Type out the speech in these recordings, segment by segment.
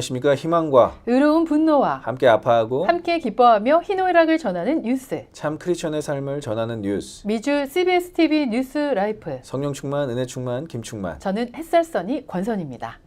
안녕하십니까. 희망과 의로운 분노와 함께 아파하고 함께 기뻐하며 희노애락을 전하는 뉴스. 참 크리스천의 삶을 전하는 뉴스. 미주 CBS TV 뉴스 라이프. 성령 충만, 은혜 충만, 김충만. 저는 햇살써니 권선입니다.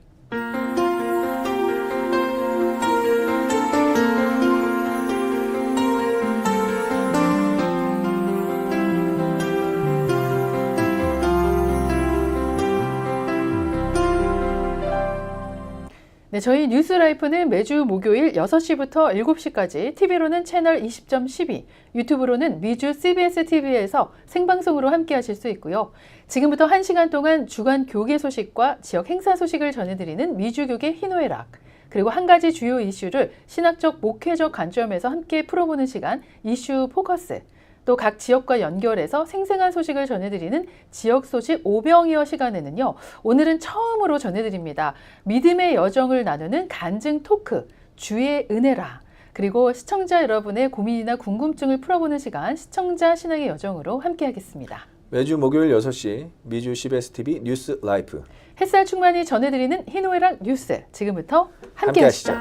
네, 저희 뉴스라이프는 매주 목요일 6시부터 7시까지 TV로는 채널 20.12, 유튜브로는 미주 CBS TV에서 생방송으로 함께 하실 수 있고요. 지금부터 1시간 동안 주간 교계 소식과 지역 행사 소식을 전해드리는 미주교계 희노애락, 그리고 한 가지 주요 이슈를 신학적 목회적 관점에서 함께 풀어보는 시간 이슈 포커스, 또 각 지역과 연결해서 생생한 소식을 전해드리는 지역 소식 오병이어 시간에는요, 오늘은 처음으로 전해드립니다. 믿음의 여정을 나누는 간증 토크, 주의 은혜라. 그리고 시청자 여러분의 고민이나 궁금증을 풀어보는 시간, 시청자 신앙의 여정으로 함께하겠습니다. 매주 목요일 6시 미주 CBS TV 뉴스 라이프. 햇살 충만히 전해드리는 희노애락 뉴스. 지금부터 함께 하시죠.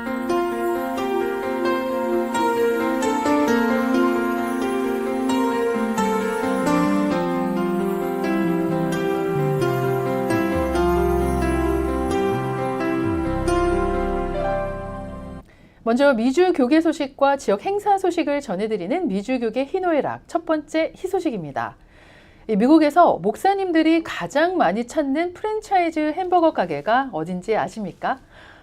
먼저 미주 교계 소식과 지역 행사 소식을 전해드리는 미주 교계 희노애락 첫 번째 희소식입니다. 미국에서 목사님들이 가장 많이 찾는 프랜차이즈 햄버거 가게가 어딘지 아십니까?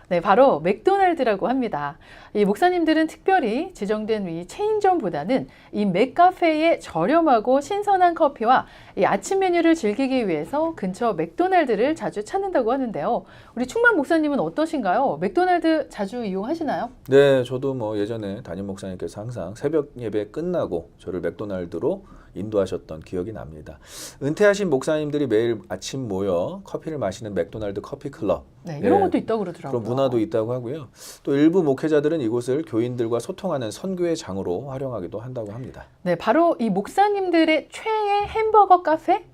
네, 바로 맥도날드라고 합니다. 이 목사님들은 특별히 지정된 이 체인점보다는 이 맥카페의 저렴하고 신선한 커피와 이 아침 메뉴를 즐기기 위해서 근처 맥도날드를 자주 찾는다고 하는데요. 우리 충만 목사님은 어떠신가요? 맥도날드 자주 이용하시나요? 네, 저도 예전에 담임 목사님께서 항상 새벽 예배 끝나고 저를 맥도날드로 인도하셨던 기억이 납니다. 은퇴하신 목사님들이 매일 아침 모여 커피를 마시는 맥도날드 커피 클럽. 네, 이런 것도 있다고 그러더라고요. 그런 문화도 있다고 하고요. 또 일부 목회자들은 이곳을 교인들과 소통하는 선교의 장으로 활용하기도 한다고 합니다. 네, 바로 이 목사님들의 최애 햄버거 카페?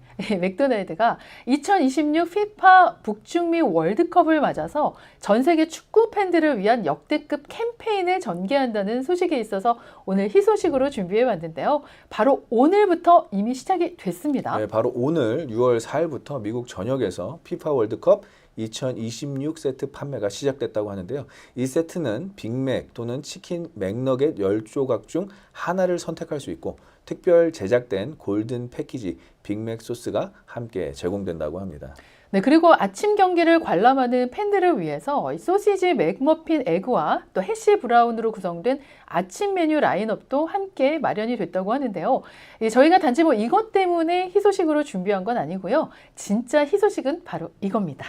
맥도날드가 2026 피파 북중미 월드컵을 맞아서 전 세계 축구 팬들을 위한 역대급 캠페인을 전개한다는 소식에 있어서 오늘 희소식으로 준비해 봤는데요. 바로 오늘부터 이미 시작이 됐습니다. 네, 바로 오늘 6월 4일부터 미국 전역에서 피파 월드컵 2026 세트 판매가 시작됐다고 하는데요. 이 세트는 빅맥 또는 치킨 맥너겟 10조각 중 하나를 선택할 수 있고 특별 제작된 골든 패키지 빅맥 소스가 함께 제공된다고 합니다. 네, 그리고 아침 경기를 관람하는 팬들을 위해서 소시지 맥머핀 에그와 또 해시 브라운으로 구성된 아침 메뉴 라인업도 함께 마련이 됐다고 하는데요. 저희가 단지 이것 때문에 희소식으로 준비한 건 아니고요. 진짜 희소식은 바로 이겁니다.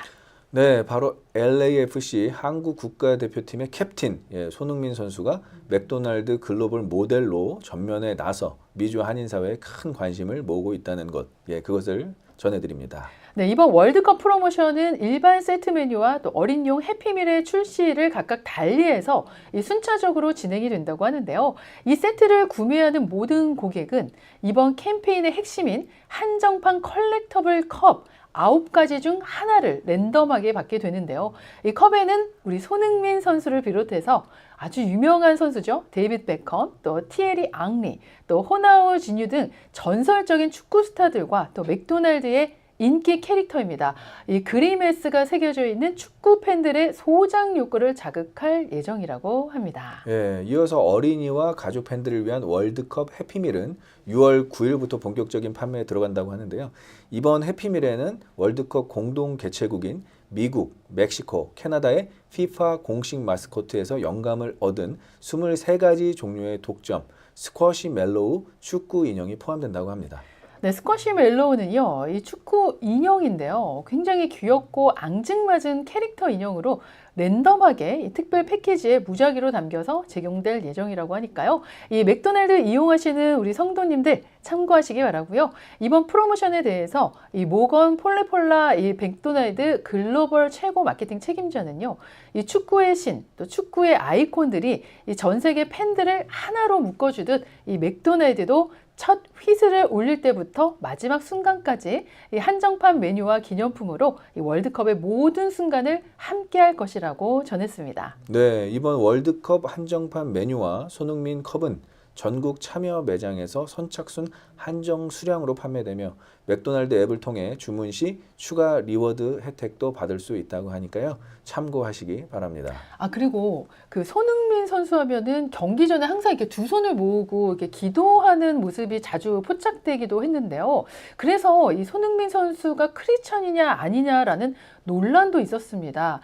네, 바로 LAFC 한국 국가대표팀의 캡틴 손흥민 선수가 맥도날드 글로벌 모델로 전면에 나서 미주 한인사회에 큰 관심을 모으고 있다는 것, 그것을 전해드립니다. 네, 이번 월드컵 프로모션은 일반 세트 메뉴와 또 어린이용 해피밀의 출시를 각각 달리해서 순차적으로 진행이 된다고 하는데요. 이 세트를 구매하는 모든 고객은 이번 캠페인의 핵심인 한정판 컬렉터블 컵 9가지 중 하나를 랜덤하게 받게 되는데요. 이 컵에는 우리 손흥민 선수를 비롯해서 아주 유명한 선수죠. 데이빗 베컴, 또 티에리 앙리, 또 호나우 지뉴 등 전설적인 축구 스타들과 또 맥도날드의 인기 캐릭터입니다. 이 그리메스가 새겨져 있는 축구 팬들의 소장 욕구를 자극할 예정이라고 합니다. 이어서 어린이와 가족 팬들을 위한 월드컵 해피밀은 6월 9일부터 본격적인 판매에 들어간다고 하는데요. 이번 해피밀에는 월드컵 공동 개최국인 미국, 멕시코, 캐나다의 FIFA 공식 마스코트에서 영감을 얻은 23가지 종류의 독점, 스쿼시 멜로우 축구 인형이 포함된다고 합니다. 네, 스쿼시 멜로우는요, 이 축구 인형인데요. 굉장히 귀엽고 앙증맞은 캐릭터 인형으로 랜덤하게 이 특별 패키지에 무작위로 담겨서 제공될 예정이라고 하니까요. 이 맥도날드 이용하시는 우리 성도님들 참고하시기 바라고요. 이번 프로모션에 대해서 이 모건 폴레폴라 이 맥도날드 글로벌 최고 마케팅 책임자는요. 이 축구의 신, 또 축구의 아이콘들이 이 전 세계 팬들을 하나로 묶어주듯 이 맥도날드도 첫 휘슬을 울릴 때부터 마지막 순간까지 이 한정판 메뉴와 기념품으로 이 월드컵의 모든 순간을 함께할 것이라 예정이라고 전했습니다. 네, 이번 월드컵 한정판 메뉴와 손흥민 컵은 전국 참여 매장에서 선착순 한정 수량으로 판매되며 맥도날드 앱을 통해 주문 시 추가 리워드 혜택도 받을 수 있다고 하니까요. 참고하시기 바랍니다. 아, 그리고 그 손흥민 선수 하면은 경기 전에 항상 이렇게 두 손을 모으고 이렇게 기도하는 모습이 자주 포착되기도 했는데요. 그래서 이 손흥민 선수가 크리스찬이냐 아니냐라는 논란도 있었습니다.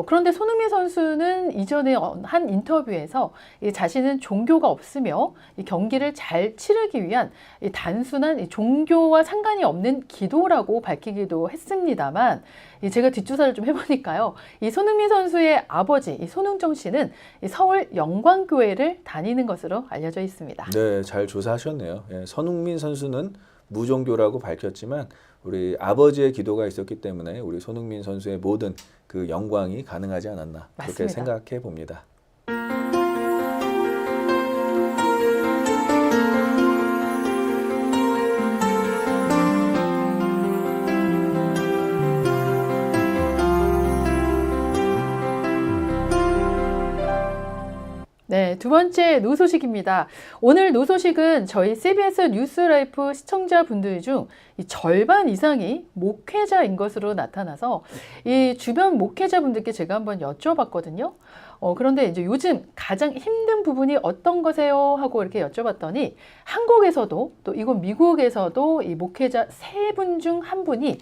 그런데 손흥민 선수는 이전에 한 인터뷰에서 이 자신은 종교가 없으며 이 경기를 잘 치르기 위한 이 단순한 이 종교와 상관이 없는 기도라고 밝히기도 했습니다만, 제가 뒷조사를 좀 해보니까요, 이 손흥민 선수의 아버지 이 손흥정 씨는 이 서울 영광교회를 다니는 것으로 알려져 있습니다. 네, 잘 조사하셨네요. 예, 손흥민 선수는 무종교라고 밝혔지만 우리 아버지의 기도가 있었기 때문에 우리 손흥민 선수의 모든 그 영광이 가능하지 않았나 그렇게 맞습니다. 생각해 봅니다. 네, 두 번째 노소식입니다. 오늘 노소식은 저희 CBS 뉴스라이프 시청자분들 중 이 절반 이상이 목회자인 것으로 나타나서 이 주변 목회자분들께 제가 한번 여쭤봤거든요. 그런데 이제 요즘 가장 힘든 부분이 어떤 거세요? 하고 이렇게 여쭤봤더니 한국에서도 또 이곳 미국에서도 이 목회자 세 분 중 한 분이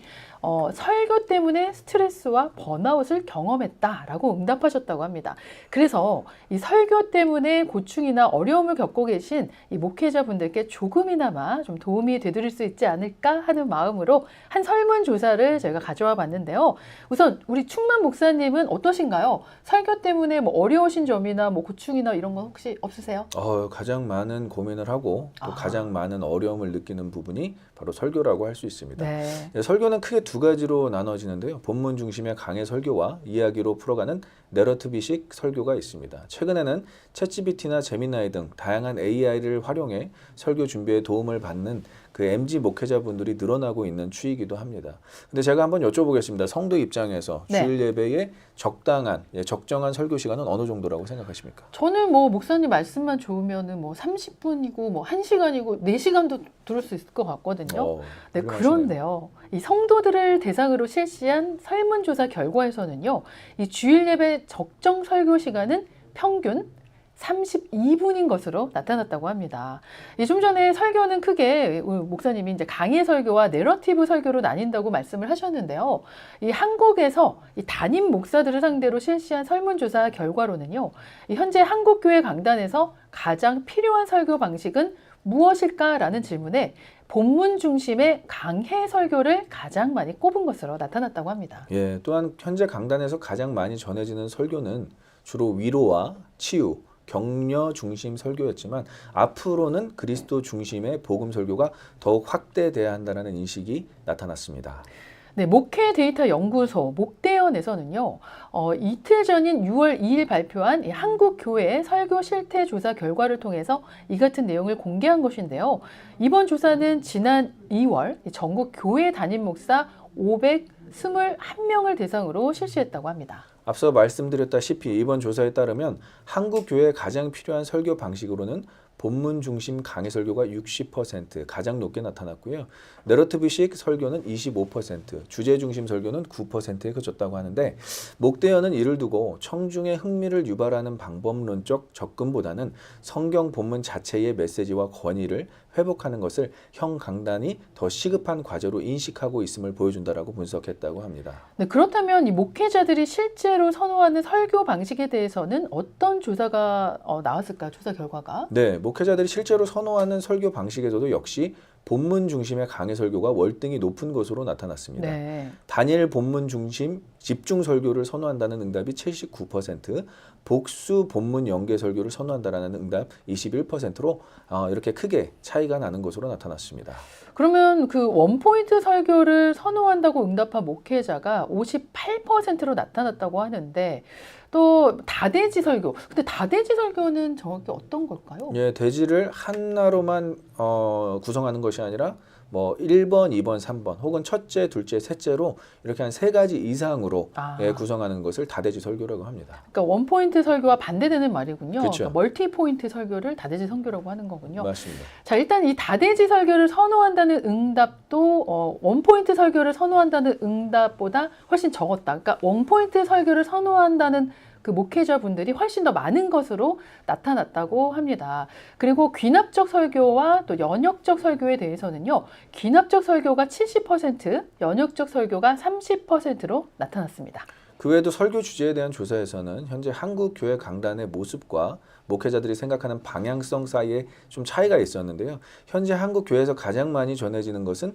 설교 때문에 스트레스와 번아웃을 경험했다라고 응답하셨다고 합니다. 그래서 이 설교 때문에 고충이나 어려움을 겪고 계신 이 목회자분들께 조금이나마 좀 도움이 되드릴 수 있지 않을까 하는 마음으로 한 설문조사를 저희가 가져와 봤는데요. 우선 우리 충만 목사님은 어떠신가요? 설교 때문에 뭐 어려우신 점이나 뭐 고충이나 이런 건 혹시 없으세요? 가장 많은 고민을 하고 또 가장 많은 어려움을 느끼는 부분이 바로 설교라고 할 수 있습니다. 네. 설교는 크게 두 가지로 나눠지는데요. 본문 중심의 강해 설교와 이야기로 풀어가는 내러티브식 설교가 있습니다. 최근에는 챗GPT나 제미나이 등 다양한 AI를 활용해 설교 준비에 도움을 받는 그 MZ 목회자분들이 늘어나고 있는 추이기도 합니다. 근데 제가 한번 여쭤보겠습니다. 성도 입장에서 네. 주일 예배에 적당한, 적정한 설교 시간은 어느 정도라고 생각하십니까? 저는 뭐 목사님 말씀만 좋으면은 뭐 30분이고 뭐 1시간이고 4시간도 들을 수 있을 것 같거든요. 네, 훌륭하시네요. 그런데요. 이 성도들을 대상으로 실시한 설문조사 결과에서는요. 이 주일 예배 적정 설교 시간은 평균 32분인 것으로 나타났다고 합니다. 좀 전에 설교는 크게 목사님이 이제 강의 설교와 내러티브 설교로 나뉜다고 말씀을 하셨는데요. 이 한국에서 이 담임 목사들을 상대로 실시한 설문조사 결과로는요. 이 현재 한국교회 강단에서 가장 필요한 설교 방식은 무엇일까라는 질문에 본문 중심의 강해 설교를 가장 많이 꼽은 것으로 나타났다고 합니다. 예, 또한 현재 강단에서 가장 많이 전해지는 설교는 주로 위로와 치유, 격려 중심 설교였지만 앞으로는 그리스도 중심의 복음 설교가 더욱 확대돼야 한다는 인식이 나타났습니다. 네, 목회 데이터 연구소 목대연에서는요, 이틀 전인 6월 2일 발표한 이 한국 교회 설교 실태 조사 결과를 통해서 이 같은 내용을 공개한 것인데요. 이번 조사는 지난 2월 전국 교회 담임 목사 521명을 대상으로 실시했다고 합니다. 앞서 말씀드렸다시피 이번 조사에 따르면 한국 교회에 가장 필요한 설교 방식으로는 본문 중심 강해 설교가 60% 가장 높게 나타났고요. 내러티브식 설교는 25%, 주제 중심 설교는 9%에 그쳤다고 하는데 목대연은 이를 두고 청중의 흥미를 유발하는 방법론적 접근보다는 성경 본문 자체의 메시지와 권위를 회복하는 것을 형 강단이 더 시급한 과제로 인식하고 있음을 보여준다라고 분석했다고 합니다. 네, 그렇다면 이 목회자들이 실제로 선호하는 설교 방식에 대해서는 어떤 조사가 나왔을까요? 조사 결과가? 네, 목회자들이 실제로 선호하는 설교 방식에서도 역시 본문 중심의 강해 설교가 월등히 높은 것으로 나타났습니다. 네. 단일 본문 중심 집중 설교를 선호한다는 응답이 79%, 복수 본문 연계 설교를 선호한다는 응답 21%로 이렇게 크게 차이가 나는 것으로 나타났습니다. 그러면 그 원포인트 설교를 선호한다고 응답한 목회자가 58%로 나타났다고 하는데 또 다대지 설교. 근데 다대지 설교는 정확히 어떤 걸까요? 예, 대지를 하나로만 구성하는 것이 아니라 뭐 1번, 2번, 3번 혹은 첫째, 둘째, 셋째로 이렇게 한 3가지 이상으로 예, 구성하는 것을 다대지 설교라고 합니다. 그러니까 원포인트 설교와 반대되는 말이군요. 그렇죠. 그러니까 멀티포인트 설교를 다대지 설교라고 하는 거군요. 맞습니다. 자, 일단 이 다대지 설교를 선호한다는 응답도 원포인트 설교를 선호한다는 응답보다 훨씬 적었다. 그러니까 원포인트 설교를 선호한다는 그 목회자분들이 훨씬 더 많은 것으로 나타났다고 합니다. 그리고 귀납적 설교와 또 연역적 설교에 대해서는요. 귀납적 설교가 70%, 연역적 설교가 30%로 나타났습니다. 그 외에도 설교 주제에 대한 조사에서는 현재 한국 교회 강단의 모습과 목회자들이 생각하는 방향성 사이에 좀 차이가 있었는데요. 현재 한국 교회에서 가장 많이 전해지는 것은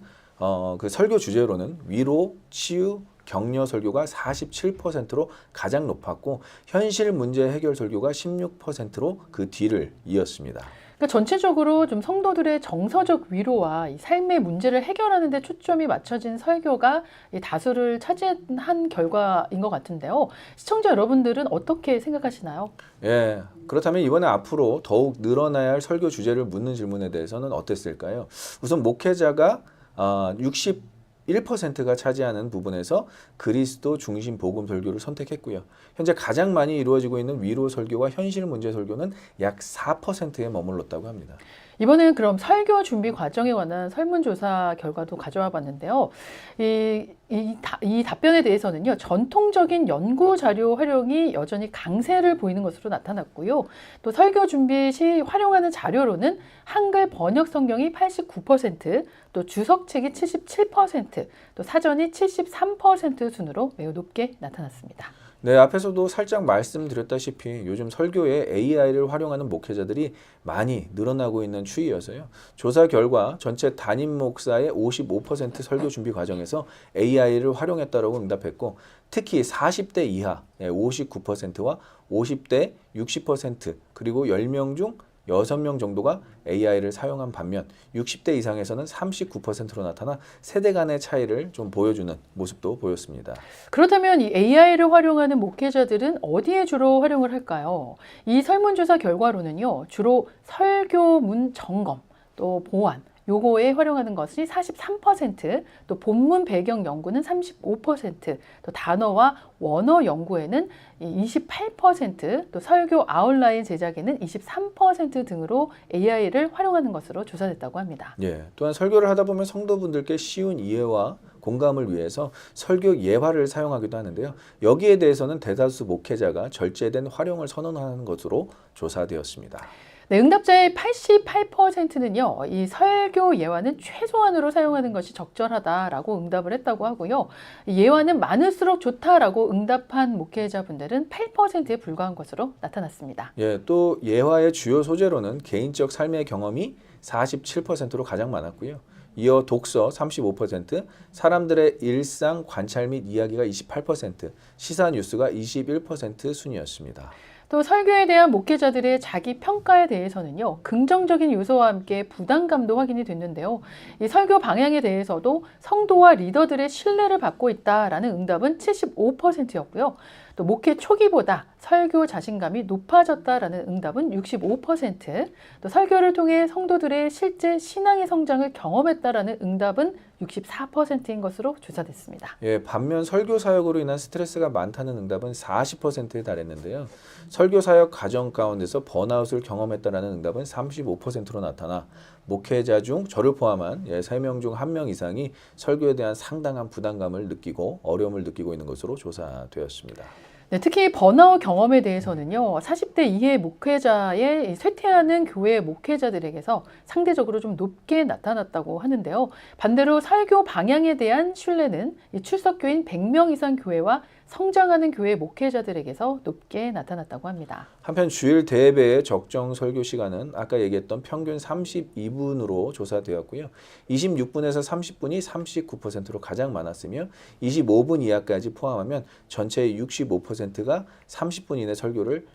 그 설교 주제로는 위로, 치유, 격려 설교가 47%로 가장 높았고 현실 문제 해결 설교가 16%로 그 뒤를 이었습니다. 그러니까 전체적으로 좀 성도들의 정서적 위로와 이 삶의 문제를 해결하는 데 초점이 맞춰진 설교가 이 다수를 차지한 결과인 것 같은데요. 시청자 여러분들은 어떻게 생각하시나요? 예, 그렇다면 이번에 앞으로 더욱 늘어나야 할 설교 주제를 묻는 질문에 대해서는 어땠을까요? 우선 목회자가 61%가 차지하는 부분에서 그리스도 중심 복음 설교를 선택했고요. 현재 가장 많이 이루어지고 있는 위로 설교와 현실 문제 설교는 약 4%에 머물렀다고 합니다. 이번에는 그럼 설교 준비 과정에 관한 설문조사 결과도 가져와 봤는데요. 이 답변에 대해서는요, 전통적인 연구 자료 활용이 여전히 강세를 보이는 것으로 나타났고요. 또 설교 준비 시 활용하는 자료로는 한글 번역 성경이 89%, 또 주석책이 77%, 또 사전이 73% 순으로 매우 높게 나타났습니다. 네, 앞에서도 살짝 말씀드렸다시피 요즘 설교에 AI를 활용하는 목회자들이 많이 늘어나고 있는 추이여서요. 조사 결과 전체 담임 목사의 55% 설교 준비 과정에서 AI를 활용했다고 응답했고 특히 40대 이하 59%와 50대 60% 그리고 10명 중 6명 정도가 AI를 사용한 반면 60대 이상에서는 39%로 나타나 세대 간의 차이를 좀 보여주는 모습도 보였습니다. 그렇다면 이 AI를 활용하는 목회자들은 어디에 주로 활용을 할까요? 이 설문조사 결과로는요, 주로 설교문 점검, 또 보완, 요거에 활용하는 것이 43%, 또 본문 배경 연구는 35%, 또 단어와 원어 연구에는 28%, 또 설교 아웃라인 제작에는 23% 등으로 AI를 활용하는 것으로 조사됐다고 합니다. 예, 또한 설교를 하다 보면 성도분들께 쉬운 이해와 공감을 위해서 설교 예화를 사용하기도 하는데요. 여기에 대해서는 대다수 목회자가 절제된 활용을 선언하는 것으로 조사되었습니다. 네, 응답자의 88%는요, 이 설교 예화는 최소한으로 사용하는 것이 적절하다라고 응답을 했다고 하고요. 예화는 많을수록 좋다라고 응답한 목회자분들은 8%에 불과한 것으로 나타났습니다. 예, 또 예화의 주요 소재로는 개인적 삶의 경험이 47%로 가장 많았고요. 이어 독서 35%, 사람들의 일상 관찰 및 이야기가 28%, 시사 뉴스가 21% 순이었습니다. 또 설교에 대한 목회자들의 자기 평가에 대해서는요, 긍정적인 요소와 함께 부담감도 확인이 됐는데요. 이 설교 방향에 대해서도 성도와 리더들의 신뢰를 받고 있다라는 응답은 75%였고요. 또 목회 초기보다 설교 자신감이 높아졌다라는 응답은 65%, 또 설교를 통해 성도들의 실제 신앙의 성장을 경험했다라는 응답은 64%인 것으로 조사됐습니다. 예, 반면 설교 사역으로 인한 스트레스가 많다는 응답은 40%에 달했는데요. 설교 사역 과정 가운데서 번아웃을 경험했다라는 응답은 35%로 나타나 목회자 중 저를 포함한 3명 중 1명 이상이 설교에 대한 상당한 부담감을 느끼고 어려움을 느끼고 있는 것으로 조사되었습니다. 네, 특히 번아웃 경험에 대해서는요, 40대 이해 목회자의 쇠퇴하는 교회 목회자들에게서 상대적으로 좀 높게 나타났다고 하는데요. 반대로 설교 방향에 대한 신뢰는 출석교인 100명 이상 교회와 성장하는 교회 목회자들에게서 높게 나타났다고 합니다. 한편 주일 대예배의 적정 설교 시간은 아까 얘기했던 평균 32분으로 조사되었고요. 26분에서 30분이 39%로 가장 많았으며 25분 이하까지 포함하면 전체의 65%가 30분 이내 설교를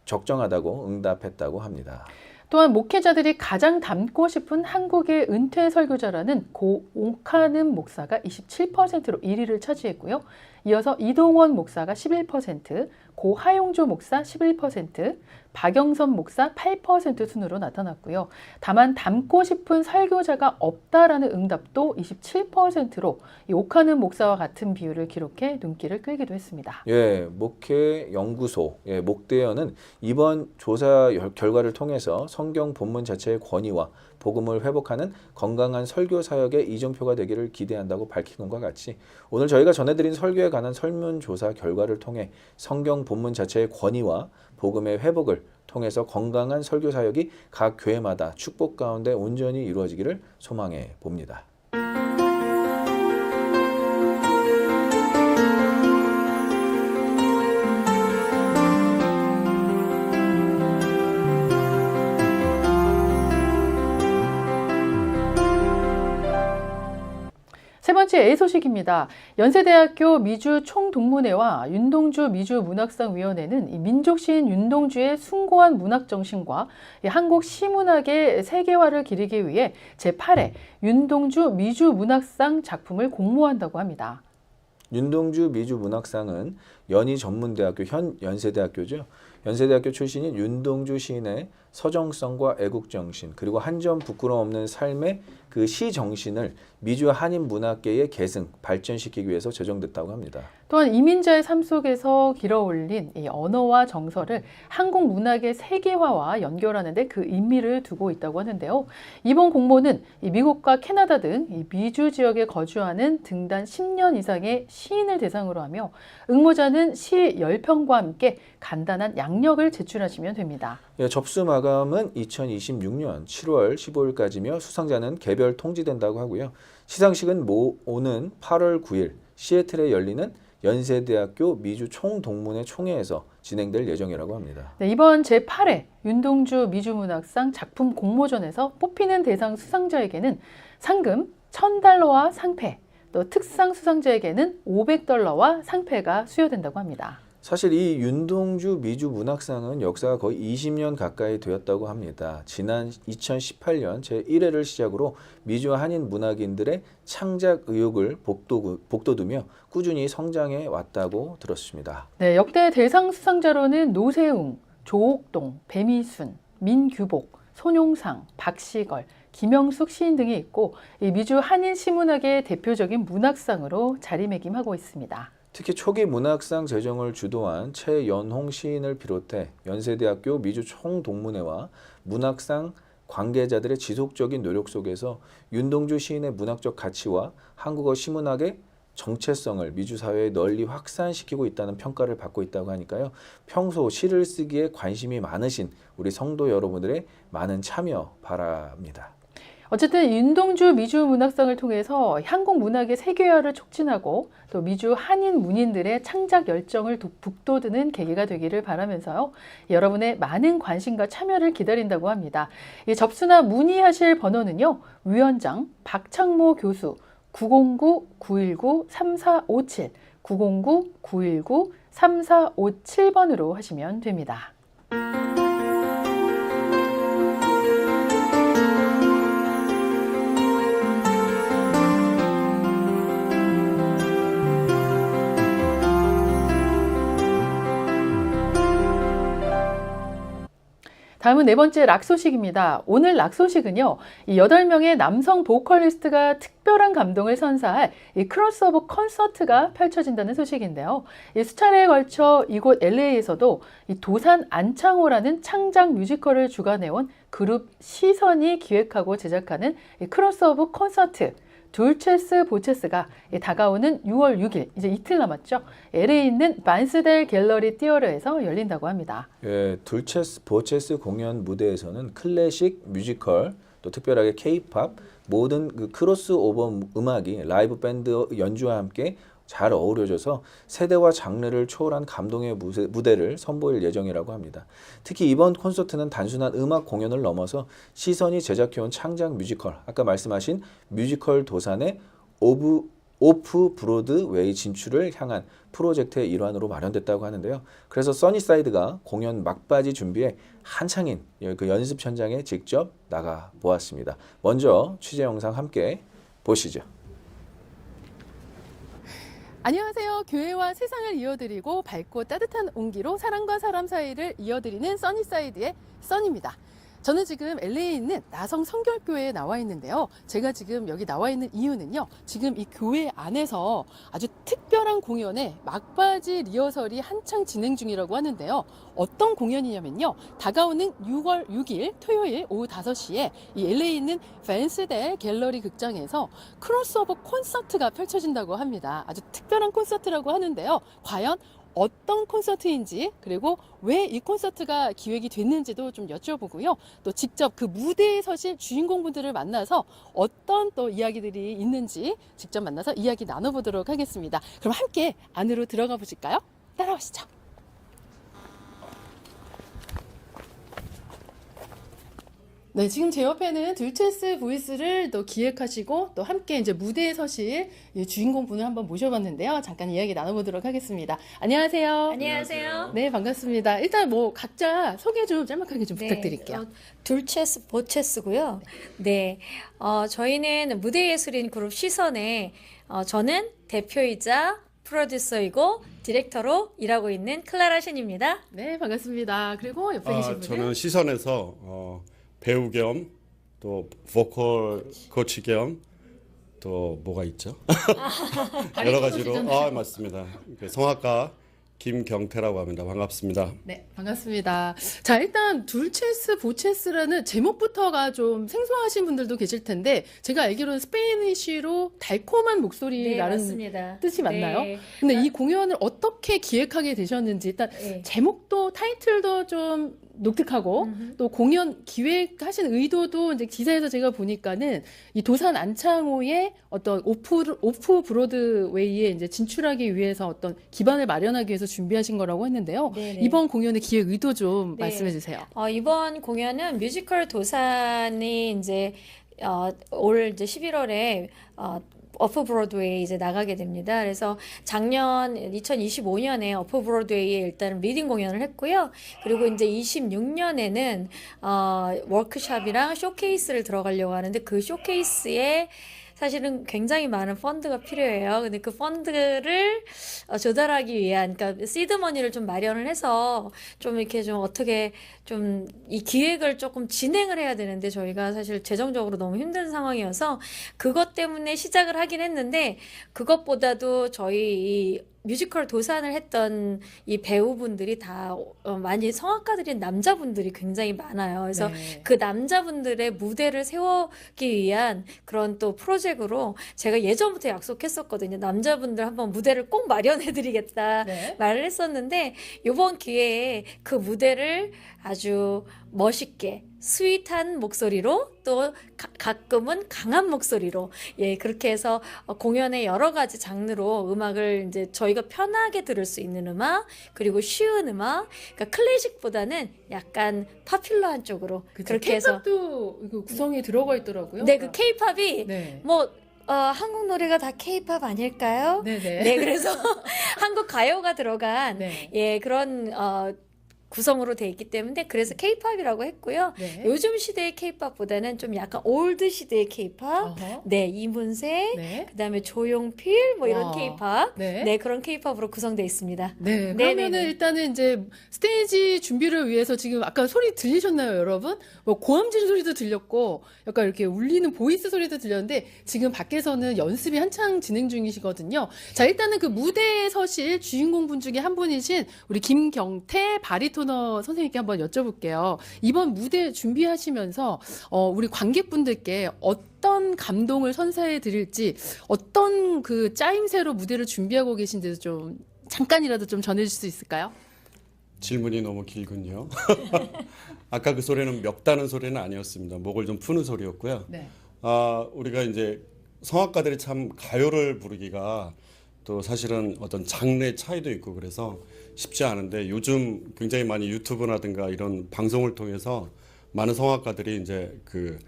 적정하다고 응답했다고 합니다. 또한 목회자들이 가장 닮고 싶은 한국의 은퇴 설교자라는 고 옥하는 목사가 27%로 1위를 차지했고요. 이어서 이동원 목사가 11%, 고 하용조 목사 11%, 박영선 목사 8% 순으로 나타났고요. 다만 닮고 싶은 설교자가 없다라는 응답도 27%로 옥하는 목사와 같은 비율을 기록해 눈길을 끌기도 했습니다. 예, 목회 연구소 목대연은 이번 조사 결과를 통해서 성경 본문 자체의 권위와 복음을 회복하는 건강한 설교 사역의 이정표가 되기를 기대한다고 밝힌 것과 같이 오늘 저희가 전해드린 설교에 관한 설문조사 결과를 통해 성경 본문 자체의 권위와 복음의 회복을 통해서 건강한 설교 사역이 각 교회마다 축복 가운데 온전히 이루어지기를 소망해 봅니다. 세 번째 A 소식입니다. 연세대학교 미주 총동문회와 윤동주 미주문학상위원회는 이 민족시인 윤동주의 숭고한 문학정신과 한국 시문학의 세계화를 기리기 위해 제8회 윤동주 미주문학상 작품을 공모한다고 합니다. 윤동주 미주문학상은 연희전문대학교 현 연세대학교죠. 연세대학교 출신인 윤동주 시인의 서정성과 애국정신 그리고 한 점 부끄럼 없는 삶의 그 시정신을 미주 한인 문학계의 계승, 발전시키기 위해서 제정됐다고 합니다. 또한 이민자의 삶 속에서 길어올린 이 언어와 정서를 한국 문학의 세계화와 연결하는 데 그 의미를 두고 있다고 하는데요. 이번 공모는 이 미국과 캐나다 등 이 미주 지역에 거주하는 등단 10년 이상의 시인을 대상으로 하며 응모자는 시 10편과 함께 간단한 양력을 제출하시면 됩니다. 예, 접수 마감은 2026년 7월 15일까지며 수상자는 개별 통지된다고 하고요. 시상식은 오는 8월 9일 시애틀에 열리는 연세대학교 미주 총동문회 총회에서 진행될 예정이라고 합니다. 네, 이번 제8회 윤동주 미주문학상 작품 공모전에서 뽑히는 대상 수상자에게는 상금 $1,000와 상패, 또 특상 수상자에게는 $500와 상패가 수여된다고 합니다. 사실 이 윤동주 미주문학상은 역사가 거의 20년 가까이 되었다고 합니다. 지난 2018년 제1회를 시작으로 미주 한인 문학인들의 창작 의욕을 북돋우며 꾸준히 성장해 왔다고 들었습니다. 네, 역대 대상 수상자로는 노세웅, 조옥동, 배미순, 민규복, 손용상, 박시걸, 김영숙 시인 등이 있고 이 미주 한인 시문학의 대표적인 문학상으로 자리매김하고 있습니다. 특히 초기 문학상 제정을 주도한 최연홍 시인을 비롯해 연세대학교 미주 총동문회와 문학상 관계자들의 지속적인 노력 속에서 윤동주 시인의 문학적 가치와 한국어 시문학의 정체성을 미주 사회에 널리 확산시키고 있다는 평가를 받고 있다고 하니까요. 평소 시를 쓰기에 관심이 많으신 우리 성도 여러분들의 많은 참여 바랍니다. 어쨌든 윤동주 미주문학상을 통해서 한국 문학의 세계화를 촉진하고 또 미주 한인 문인들의 창작 열정을 북돋우는 계기가 되기를 바라면서요. 여러분의 많은 관심과 참여를 기다린다고 합니다. 이 접수나 문의하실 번호는요. 위원장 박창모 교수 909-919-3457 909-919-3457번으로 하시면 됩니다. 다음은 네 번째 락 소식입니다. 오늘 락 소식은요, 이 8명의 남성 보컬리스트가 특별한 감동을 선사할 이 크로스오버 콘서트가 펼쳐진다는 소식인데요. 이 수차례에 걸쳐 이곳 LA에서도 이 도산 안창호라는 창작 뮤지컬을 주관해온 그룹 시선이 기획하고 제작하는 이 크로스오버 콘서트 둘체스 보체스가 다가오는 6월 6일, 이제 이틀 남았죠. LA에 있는 반스델 갤러리 티어러에서 열린다고 합니다. 예, 둘체스 보체스 공연 무대에서는 클래식, 뮤지컬, 또 특별하게 K-팝, 모든 그 크로스오버 음악이 라이브 밴드 연주와 함께 잘 어우러져서 세대와 장르를 초월한 감동의 무대를 선보일 예정이라고 합니다. 특히 이번 콘서트는 단순한 음악 공연을 넘어서 시선이 제작해온 창작 뮤지컬, 아까 말씀하신 뮤지컬 도산의 오프 브로드웨이 진출을 향한 프로젝트의 일환으로 마련됐다고 하는데요. 그래서 써니사이드가 공연 막바지 준비에 한창인 그 연습 현장에 직접 나가 보았습니다. 먼저 취재 영상 함께 보시죠. 안녕하세요. 교회와 세상을 이어드리고 밝고 따뜻한 온기로 사람과 사람 사이를 이어드리는 써니사이드의 써니입니다. 저는 지금 LA에 있는 나성 성결교회에 나와 있는데요. 제가 지금 여기 나와 있는 이유는요. 지금 이 교회 안에서 아주 특별한 공연의 막바지 리허설이 한창 진행 중이라고 하는데요. 어떤 공연이냐면요. 다가오는 6월 6일 토요일 오후 5시에 이 LA에 있는 벤스델 갤러리 극장에서 크로스오버 콘서트가 펼쳐진다고 합니다. 아주 특별한 콘서트라고 하는데요. 과연 어떤 콘서트인지 그리고 왜 이 콘서트가 기획이 됐는지도 좀 여쭤보고요. 또 직접 그 무대에 서실 주인공분들을 만나서 어떤 또 이야기들이 있는지 직접 만나서 이야기 나눠보도록 하겠습니다. 그럼 함께 안으로 들어가 보실까요? 따라오시죠. 네, 지금 제 옆에는 듀체스 보이스를 또 기획하시고 또 함께 이제 무대에 서실 이 주인공 분을 한번 모셔봤는데요. 잠깐 이야기 나눠보도록 하겠습니다. 안녕하세요. 안녕하세요. 네, 반갑습니다. 일단 뭐 각자 소개 좀 짤막하게 좀 부탁드릴게요. 둘체스 보체스고요. 네, 저희는 무대예술인 그룹 시선의 저는 대표이자 프로듀서이고 디렉터로 일하고 있는 클라라 신입니다. 네, 반갑습니다. 그리고 옆에 계신 분은 저는 시선에서 배우 겸 또 보컬 코치 겸 또 뭐가 있죠? 여러 가지로 맞습니다. 성악가 김경태라고 합니다. 반갑습니다. 네, 반갑습니다. 자, 일단 둘체스 보체스라는 제목부터가 좀 생소하신 분들도 계실 텐데 제가 알기로는 스페니쉬로 달콤한 목소리라는 맞습니다. 뜻이 맞나요? 네. 근데 이 공연을 어떻게 기획하게 되셨는지 일단 네. 제목도 타이틀도 좀 독특하고 또 공연 기획하신 의도도 이제 기사에서 제가 보니까는 이 도산 안창호의 어떤 오프 브로드웨이에 이제 진출하기 위해서 어떤 기반을 마련하기 위해서 준비하신 거라고 했는데요. 네네. 이번 공연의 기획 의도 좀 네. 말씀해 주세요. 이번 공연은 뮤지컬 도산이 이제 올 이제 11월에 어프 브로드웨이 이제 나가게 됩니다. 그래서 작년 2025년에 어프 브로드웨이에 일단 리딩 공연을 했고요. 그리고 이제 26년에는 워크숍이랑 쇼케이스를 들어가려고 하는데 그 쇼케이스에 사실은 굉장히 많은 펀드가 필요해요. 근데 그 펀드를 조달하기 위한, 그러니까 시드머니를 좀 마련을 해서 좀 이렇게 좀 어떻게 좀 이 기획을 조금 진행을 해야 되는데 저희가 사실 재정적으로 너무 힘든 상황이어서 그것 때문에 시작을 하긴 했는데 그것보다도 저희 이 뮤지컬 도산을 했던 이 배우분들이 다 많이 성악가들인 남자분들이 굉장히 많아요. 그래서 네. 그 남자분들의 무대를 세우기 위한 그런 또 프로젝트로 제가 예전부터 약속했었거든요. 남자분들 한번 무대를 꼭 마련해드리겠다 네. 말을 했었는데 이번 기회에 그 무대를 아주 멋있게 스윗한 목소리로 또 가끔은 강한 목소리로 그렇게 해서 공연의 여러 가지 장르로 음악을 이제 저희가 편하게 들을 수 있는 음악 그리고 쉬운 음악 그러니까 클래식보다는 약간 파퓰러한 쪽으로 그렇게 해서 K-팝도 이거 구성에 들어가 있더라고요. 네, 그 K-팝이 네. 뭐 한국 노래가 다 K-팝 아닐까요? 네네. 네, 그래서 한국 가요가 들어간 네. 그런 구성으로 돼 있기 때문에 그래서 K-팝이라고 했고요. 네. 요즘 시대의 K-팝보다는 좀 약간 올드 시대의 K-팝. 어허. 네, 이문세, 네. 그다음에 조용필 뭐 이런 와. K-팝. 네. 네, 그런 K-팝으로 구성돼 있습니다. 네, 네, 그러면은 네, 네. 일단은 이제 스테이지 준비를 위해서 지금 아까 소리 들리셨나요, 여러분? 뭐 고함질 소리도 들렸고, 약간 이렇게 울리는 보이스 소리도 들렸는데, 지금 밖에서는 연습이 한창 진행 중이시거든요. 자, 일단은 그 무대에 서실 주인공분 중에 한 분이신 우리 김경태 바리토너 선생님께 한번 여쭤볼게요. 이번 무대 준비하시면서, 우리 관객분들께 어떤 감동을 선사해 드릴지, 어떤 그 짜임새로 무대를 준비하고 계신지도 좀 잠깐이라도 좀 전해줄 수 있을까요? 질문이 너무 길군요. 아까 그 소리는 멱다는 소리는 아니었습니다. 목을 좀 푸는 소리였고요. 네. 우리가 이제 성악가들이 참 가요를 부르기가 또 사실은 어떤 장르의 차이도 있고 그래서 쉽지 않은데 요즘 굉장히 많이 유튜브라든가 이런 방송을 통해서 많은 성악가들이 이제 그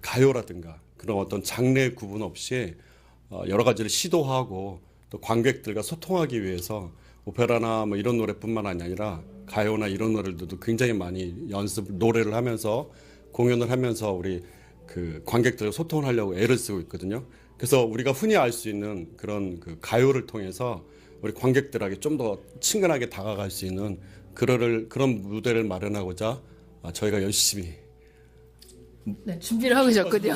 가요라든가 그런 어떤 장르의 구분 없이 여러 가지를 시도하고 또 관객들과 소통하기 위해서 오페라나 뭐 이런 노래뿐만 아니라 가요나 이런 노래들도 굉장히 많이 노래를 하면서 공연을 하면서 우리 그 관객들과 소통을 하려고 애를 쓰고 있거든요. 그래서 우리가 흔히 알 수 있는 그런 그 가요를 통해서 우리 관객들에게 좀 더 친근하게 다가갈 수 있는 그런 무대를 마련하고자 저희가 열심히 네, 준비를 하고 계셨군요.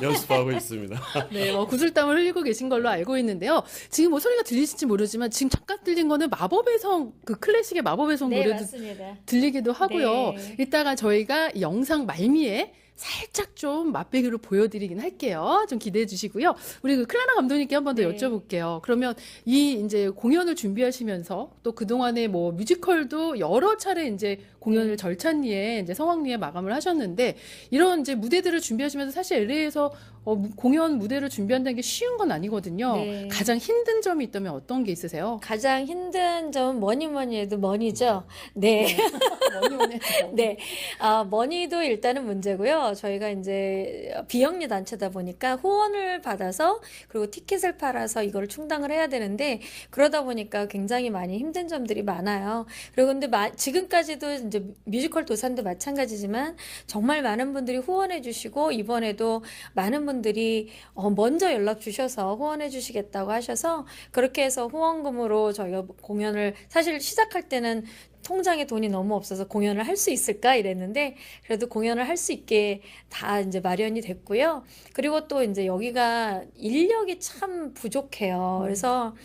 연습하고 있습니다. 네, 구슬땀을 흘리고 계신 걸로 알고 있는데요. 지금 뭐 소리가 들리실지 모르지만 지금 잠깐 들린 거는 마법의 성, 그 클래식의 마법의 성 네, 노래도 맞습니다. 들리기도 하고요. 네. 이따가 저희가 영상 말미에 살짝 좀 맛배기로 보여드리긴 할게요. 좀 기대해 주시고요. 우리 그 클라나 감독님께 한 번 더 네. 여쭤볼게요. 그러면 이 이제 공연을 준비하시면서 또 그동안에 뭐 뮤지컬도 여러 차례 이제 공연을 절찬리에 이제 성황리에 마감을 하셨는데 이런 이제 무대들을 준비하시면서 사실 LA에서 공연 무대를 준비한다는 게 쉬운 건 아니거든요. 네. 가장 힘든 점이 있다면 어떤 게 있으세요? 가장 힘든 점은 뭐니 해도 머니죠. 네. 네. 머니도 일단은 문제고요. 저희가 이제 비영리 단체다 보니까 후원을 받아서 그리고 티켓을 팔아서 이걸 충당을 해야 되는데 그러다 보니까 굉장히 많이 힘든 점들이 많아요. 그리고 근데 지금까지도 이제 뮤지컬 도산도 마찬가지지만 정말 많은 분들이 후원해 주시고 이번에도 많은 분들이 먼저 연락 주셔서 후원해 주시겠다고 하셔서 그렇게 해서 후원금으로 저희가 공연을 사실 시작할 때는 통장에 돈이 너무 없어서 공연을 할 수 있을까 이랬는데 그래도 공연을 할 수 있게 다 이제 마련이 됐고요. 그리고 또 이제 여기가 인력이 참 부족해요. 그래서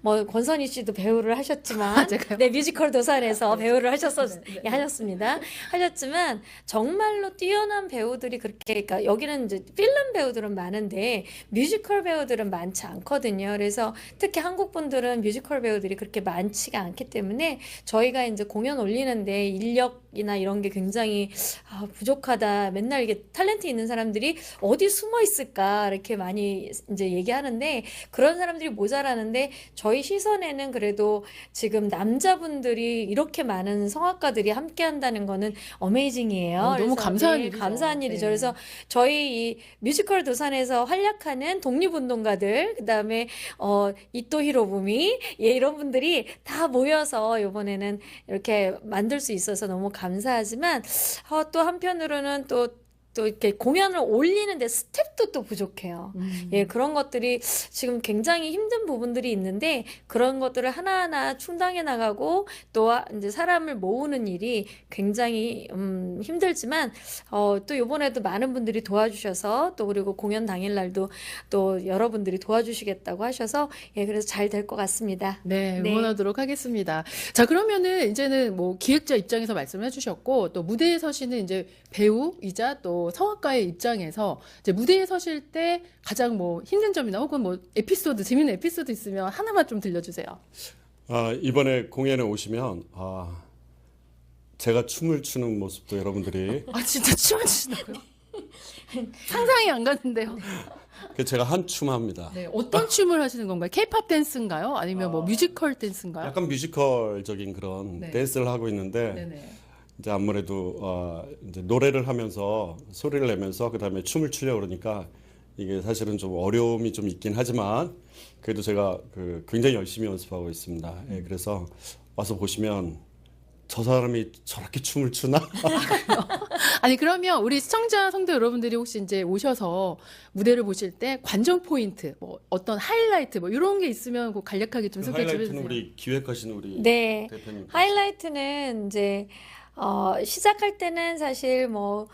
뭐 권선희 씨도 배우를 하셨지만 제가요? 네, 뮤지컬 도산에서 배우를 하셨습니다. 하셨지만 정말로 뛰어난 배우들이 그렇게 그러니까 여기는 이제 필름 배우들은 많은데 뮤지컬 배우들은 많지 않거든요. 그래서 특히 한국 분들은 뮤지컬 배우들이 그렇게 많지가 않기 때문에 저희가 이제 공연 올리는데 인력이나 이런 게 굉장히 부족하다. 맨날 이게 탤런트 있는 사람들이 어디 숨어 있을까 이렇게 많이 이제 얘기하는데 그런 사람들이 모자라는데 저희 시선에는 그래도 지금 남자분들이 이렇게 많은 성악가들이 함께 한다는 거는 어메이징이에요. 너무 그래서 감사한 네, 일이죠. 감사한 일이죠. 네. 그래서 저희 이 뮤지컬 도산에서 활약하는 독립운동가들, 그다음에 이토 히로부미 이런 분들이 다 모여서 이번에는 이렇게 만들 수 있어서 너무 감사하지만 또 한편으로는 또 이렇게 공연을 올리는데 스텝도 또 부족해요. 예, 그런 것들이 지금 굉장히 힘든 부분들이 있는데 그런 것들을 하나하나 충당해 나가고 또 이제 사람을 모으는 일이 굉장히 힘들지만 또 이번에도 많은 분들이 도와주셔서 또 그리고 공연 당일날도 또 여러분들이 도와주시겠다고 하셔서 예, 그래서 잘 될 것 같습니다. 네, 네. 응원하도록 하겠습니다. 자, 그러면은 이제는 뭐 기획자 입장에서 말씀을 해주셨고 또 무대에 서시는 이제 배우이자 또 성악가의 입장에서 이제 무대에 서실 때 가장 뭐 힘든 점이나 혹은 뭐 에피소드, 재밌는 에피소드 있으면 하나만 좀 들려주세요. 이번에 공연에 오시면 제가 춤을 추는 모습도 여러분들이 진짜 춤을 추신다고요? 상상이 안 가는데요. 제가 한 춤 합니다. 네, 어떤 춤을 하시는 건가요? 케이팝 댄스인가요? 아니면 뭐 뮤지컬 댄스인가요? 약간 뮤지컬적인 그런 네. 댄스를 하고 있는데 네네. 이제 아무래도 이제 노래를 하면서 소리를 내면서 그다음에 춤을 추려고 그러니까 이게 사실은 좀 어려움이 좀 있긴 하지만 그래도 제가 굉장히 열심히 연습하고 있습니다. 예, 그래서 와서 보시면 저 사람이 저렇게 춤을 추나? 아니 그러면 우리 시청자 성도 여러분들이 혹시 이제 오셔서 무대를 보실 때 관전 포인트, 뭐 어떤 하이라이트 뭐 이런 게 있으면 그 간략하게 좀 소개해 주세요. 하이라이트는 우리 기획하신 우리 네. 대표님. 하이라이트는 이제 시작할 때는 사실 뭐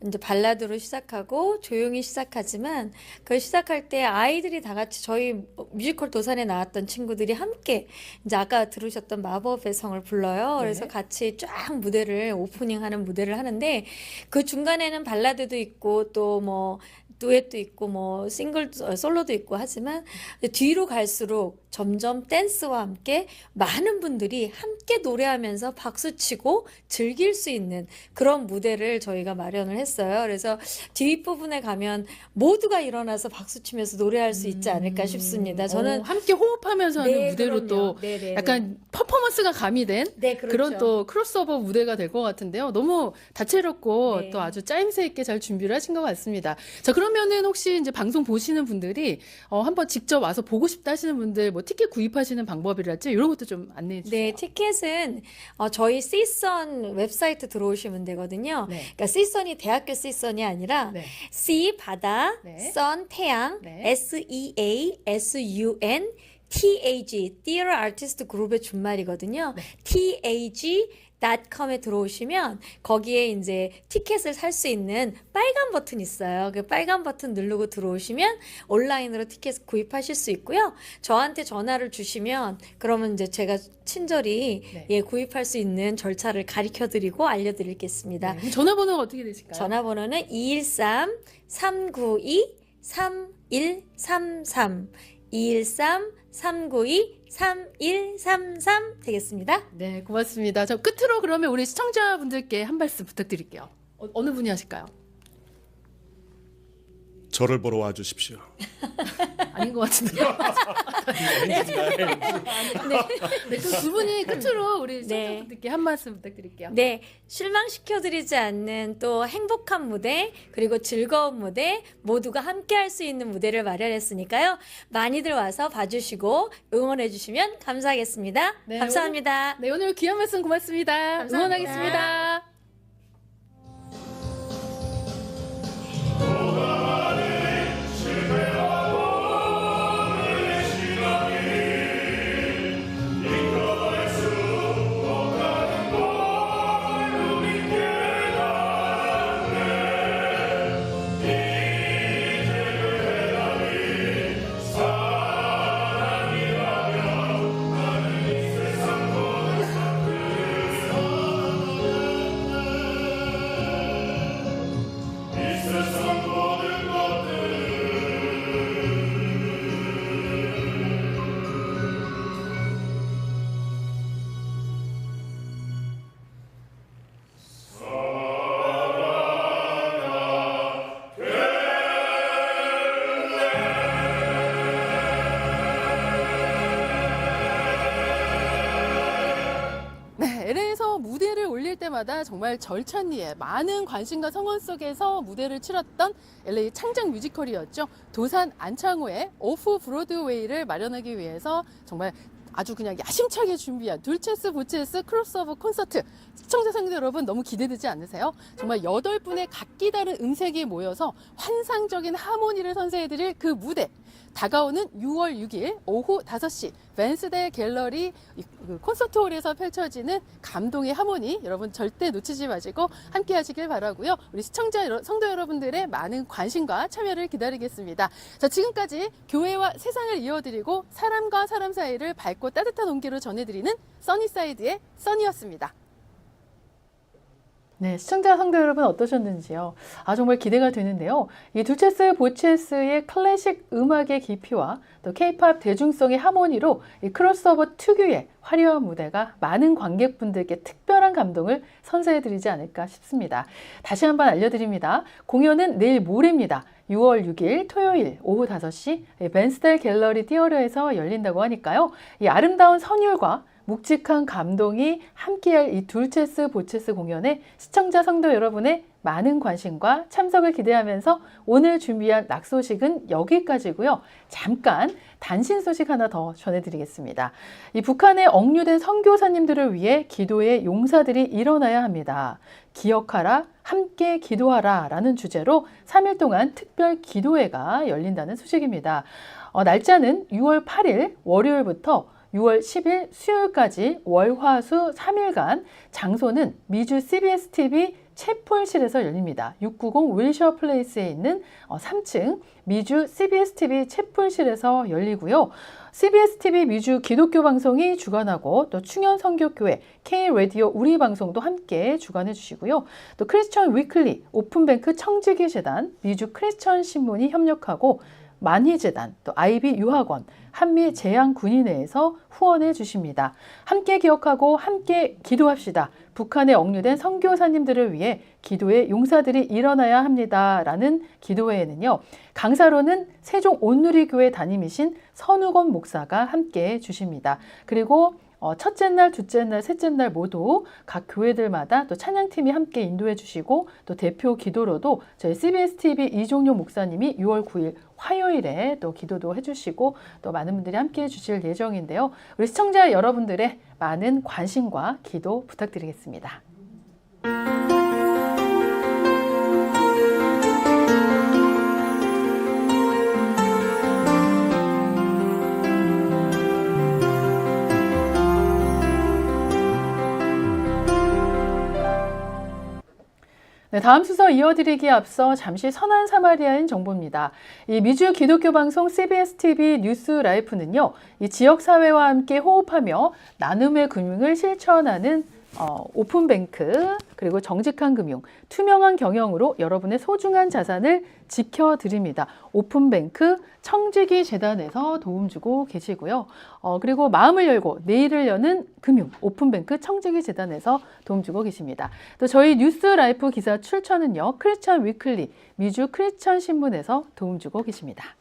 이제 발라드로 시작하고 조용히 시작하지만 그 시작할 때 아이들이 다 같이 저희 뮤지컬 도산에 나왔던 친구들이 함께 이제 아까 들으셨던 마법의 성을 불러요. 그래서 네. 같이 쫙 무대를 오프닝하는 무대를 하는데 그 중간에는 발라드도 있고 또 뭐 듀엣도 있고 뭐 싱글 솔로도 있고 하지만 뒤로 갈수록 점점 댄스와 함께 많은 분들이 함께 노래하면서 박수치고 즐길 수 있는 그런 무대를 저희가 마련을 했어요. 그래서 뒷부분에 가면 모두가 일어나서 박수치면서 노래할 수 있지 않을까 싶습니다. 저는 함께 호흡하면서 하는 네, 무대로 그럼요. 또 네네네. 약간 퍼포먼스가 가미된 네, 그렇죠. 그런 또 크로스오버 무대가 될 것 같은데요. 너무 다채롭고 네. 또 아주 짜임새 있게 잘 준비를 하신 것 같습니다. 자, 그럼 그러면은 혹시 이제 방송 보시는 분들이 한번 직접 와서 보고 싶다 하시는 분들 뭐 티켓 구입하시는 방법이랄지 이런 것도 좀 안내해 주세요. 네, 티켓은 저희 Csun 웹사이트 들어오시면 되거든요. 네. 그러니까 Csun이 대학교 Csun이 아니라 네. C 바다, 네. sun 태양, 네. SEASUN TAG Theater Artist 그룹의 준말이거든요. 네. TAG.com에 들어오시면 거기에 이제 티켓을 살 수 있는 빨간 버튼 있어요. 그 빨간 버튼 누르고 들어오시면 온라인으로 티켓 구입하실 수 있고요. 저한테 전화를 주시면 그러면 이제 제가 친절히 네. 예, 구입할 수 있는 절차를 가르쳐 드리고 알려 드리겠습니다. 네. 그럼 전화번호가 어떻게 되실까요? 전화번호는 213-392-3133 213-392-3133 되겠습니다. 네, 고맙습니다. 저 끝으로 그러면 우리 시청자분들께 한 말씀 부탁드릴게요. 어느 분이 하실까요? 저를 보러 와주십시오. 아닌 것 같은데요. 네, 그럼 두 분이 끝으로 우리 시청자분들께 한 말씀 부탁드릴게요. 네, 실망시켜드리지 않는 또 행복한 무대 그리고 즐거운 무대 모두가 함께 할 수 있는 무대를 마련했으니까요. 많이들 와서 봐주시고 응원해주시면 감사하겠습니다. 네, 감사합니다. 네, 오늘 귀한 말씀 고맙습니다. 감사합니다. 응원하겠습니다. LA에서 무대를 올릴 때마다 정말 절찬리에 많은 관심과 성원 속에서 무대를 치렀던 LA 창작 뮤지컬이었죠. 도산 안창호의 오프 브로드웨이를 마련하기 위해서 정말 아주 그냥 야심차게 준비한 둘체스 보체스 크로스오버 콘서트. 시청자 성도 여러분 너무 기대되지 않으세요? 정말 8분의 각기 다른 음색이 모여서 환상적인 하모니를 선사해드릴 그 무대. 다가오는 6월 6일 오후 5시 벤스델 갤러리 콘서트홀에서 펼쳐지는 감동의 하모니 여러분 절대 놓치지 마시고 함께 하시길 바라고요. 우리 시청자 성도 여러분들의 많은 관심과 참여를 기다리겠습니다. 자, 지금까지 교회와 세상을 이어드리고 사람과 사람 사이를 밝고 따뜻한 온기로 전해드리는 써니사이드의 써니였습니다. 네, 시청자 성도 여러분 어떠셨는지요? 정말 기대가 되는데요. 이 둘체스 보체스의 클래식 음악의 깊이와 또 K-팝 대중성의 하모니로 이 크로스오버 특유의 화려한 무대가 많은 관객분들께 특별한 감동을 선사해드리지 않을까 싶습니다. 다시 한번 알려드립니다. 공연은 내일 모레입니다. 6월 6일 토요일 오후 5시 벤스델 갤러리 티어터에서 열린다고 하니까요. 이 아름다운 선율과 묵직한 감동이 함께할 이 둘체스 보체스 공연에 시청자 성도 여러분의 많은 관심과 참석을 기대하면서 오늘 준비한 낙 소식은 여기까지고요. 잠깐 단신 소식 하나 더 전해드리겠습니다. 이 북한에 억류된 선교사님들을 위해 기도의 용사들이 일어나야 합니다. 기억하라, 함께 기도하라 라는 주제로 3일 동안 특별 기도회가 열린다는 소식입니다. 날짜는 6월 8일 월요일부터 6월 10일 수요일까지 월화수 3일간 장소는 미주 CBS-TV 채플실에서 열립니다. 690 윌셔 플레이스에 있는 3층 미주 CBS-TV 채플실에서 열리고요. CBS-TV 미주 기독교 방송이 주관하고 또 충현 선교교회 K-라디오 우리 방송도 함께 주관해 주시고요. 또 크리스천 위클리, 오픈뱅크 청지기 재단, 미주 크리스천 신문이 협력하고 만희재단, 또 아이비 유학원, 한미재향군인회에서 후원해 주십니다. 함께 기억하고 함께 기도합시다. 북한에 억류된 선교사님들을 위해 기도의 용사들이 일어나야 합니다. 라는 기도회에는요. 강사로는 세종 온누리교회 담임이신 선우건 목사가 함께 해 주십니다. 그리고 첫째 날, 둘째 날, 셋째 날 모두 각 교회들마다 또 찬양팀이 함께 인도해 주시고 또 대표 기도로도 저희 CBS TV 이종용 목사님이 6월 9일 화요일에 또 기도도 해주시고 또 많은 분들이 함께 해주실 예정인데요. 우리 시청자 여러분들의 많은 관심과 기도 부탁드리겠습니다. 네, 다음 순서 이어드리기에 앞서 잠시 선한 사마리아인 정보입니다. 이 미주 기독교 방송 CBS TV 뉴스 라이프는요, 이 지역 사회와 함께 호흡하며 나눔의 금융을 실천하는 오픈뱅크, 그리고 정직한 금융, 투명한 경영으로 여러분의 소중한 자산을 지켜드립니다. 오픈뱅크 청지기 재단에서 도움 주고 계시고요. 그리고 마음을 열고 내일을 여는 금융, 오픈뱅크 청지기 재단에서 도움 주고 계십니다. 또 저희 뉴스 라이프 기사 출처는요, 크리스천 위클리, 미주 크리스천 신문에서 도움 주고 계십니다.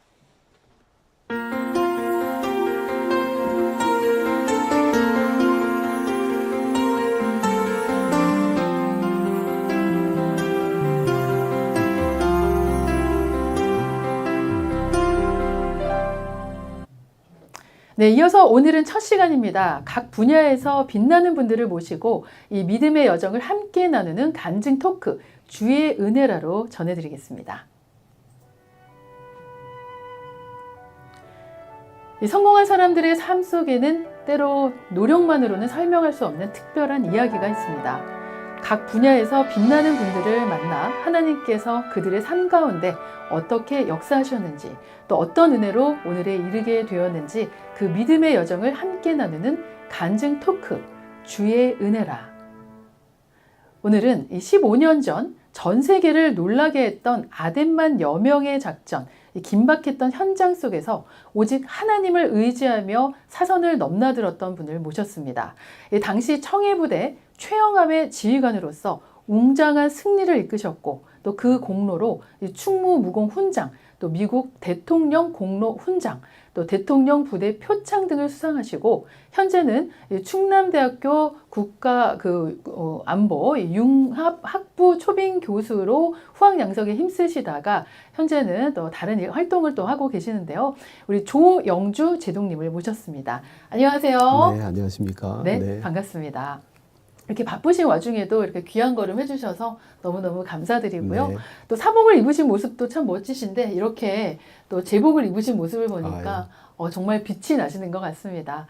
네, 이어서 오늘은 첫 시간입니다. 각 분야에서 빛나는 분들을 모시고 이 믿음의 여정을 함께 나누는 간증 토크, 주의 은혜라로 전해드리겠습니다. 이 성공한 사람들의 삶 속에는 때로 노력만으로는 설명할 수 없는 특별한 이야기가 있습니다. 각 분야에서 빛나는 분들을 만나 하나님께서 그들의 삶 가운데 어떻게 역사하셨는지, 또 어떤 은혜로 오늘에 이르게 되었는지 그 믿음의 여정을 함께 나누는 간증 토크, 주의 은혜라. 오늘은 15년 전 세계를 놀라게 했던 아덴만 여명의 작전, 긴박했던 현장 속에서 오직 하나님을 의지하며 사선을 넘나들었던 분을 모셨습니다. 당시 청해부대 최영함의 지휘관으로서 웅장한 승리를 이끄셨고 또 그 공로로 충무무공 훈장, 또 미국 대통령 공로 훈장, 또 대통령 부대 표창 등을 수상하시고 현재는 충남대학교 국가 안보 융합 학부 초빙 교수로 후학 양성에 힘쓰시다가 현재는 또 다른 활동을 또 하고 계시는데요. 우리 조영주 제독님을 모셨습니다. 안녕하세요. 네, 안녕하십니까. 네, 반갑습니다. 이렇게 바쁘신 와중에도 이렇게 귀한 걸음 해주셔서 너무너무 감사드리고요. 네. 또 사복을 입으신 모습도 참 멋지신데 이렇게 또 제복을 입으신 모습을 보니까 정말 빛이 나시는 것 같습니다.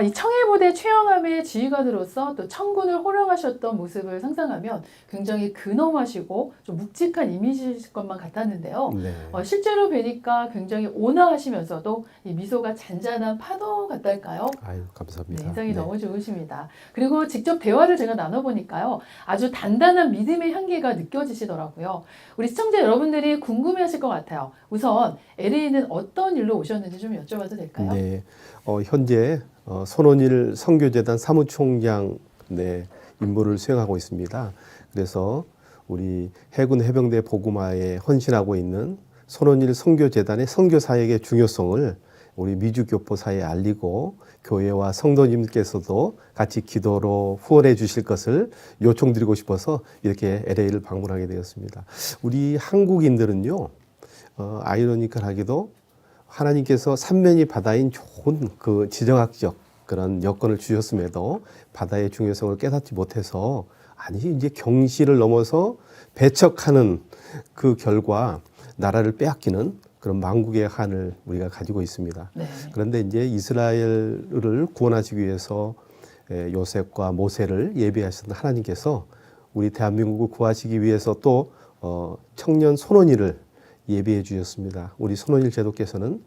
이 청해부대 최영함의 지휘관으로서 또 청군을 호령하셨던 모습을 상상하면 굉장히 근엄하시고 좀 묵직한 이미지일 것만 같았는데요. 네. 실제로 뵈니까 굉장히 온화하시면서도 이 미소가 잔잔한 파도 같달까요? 아유, 감사합니다. 네, 인상이 네. 너무 좋으십니다. 그리고 직접 대화를 제가 나눠보니까요, 아주 단단한 믿음의 향기가 느껴지시더라고요. 우리 시청자 여러분들이 궁금해하실 것 같아요. 우선 LA는 어떤 일로 오셨는지 좀 여쭤봐도 될까요? 네. 현재 손원일 선교재단 사무총장 임무를 수행하고 있습니다. 그래서 우리 해군 해병대 복음화에 헌신하고 있는 손원일 선교재단의 선교사역의 중요성을 우리 미주교포사에 알리고 교회와 성도님께서도 같이 기도로 후원해 주실 것을 요청드리고 싶어서 이렇게 LA를 방문하게 되었습니다. 우리 한국인들은요, 아이러니컬하게도 하나님께서 삼면이 바다인 좋은 그 지정학적 그런 여건을 주셨음에도 바다의 중요성을 깨닫지 못해서 이제 경시를 넘어서 배척하는 그 결과 나라를 빼앗기는 그런 망국의 한을 우리가 가지고 있습니다. 네. 그런데 이제 이스라엘을 구원하시기 위해서 요셉과 모세를 예비하신 하나님께서 우리 대한민국을 구하시기 위해서 또 청년 손원일을 예비해 주셨습니다. 우리 손원일 제독께서는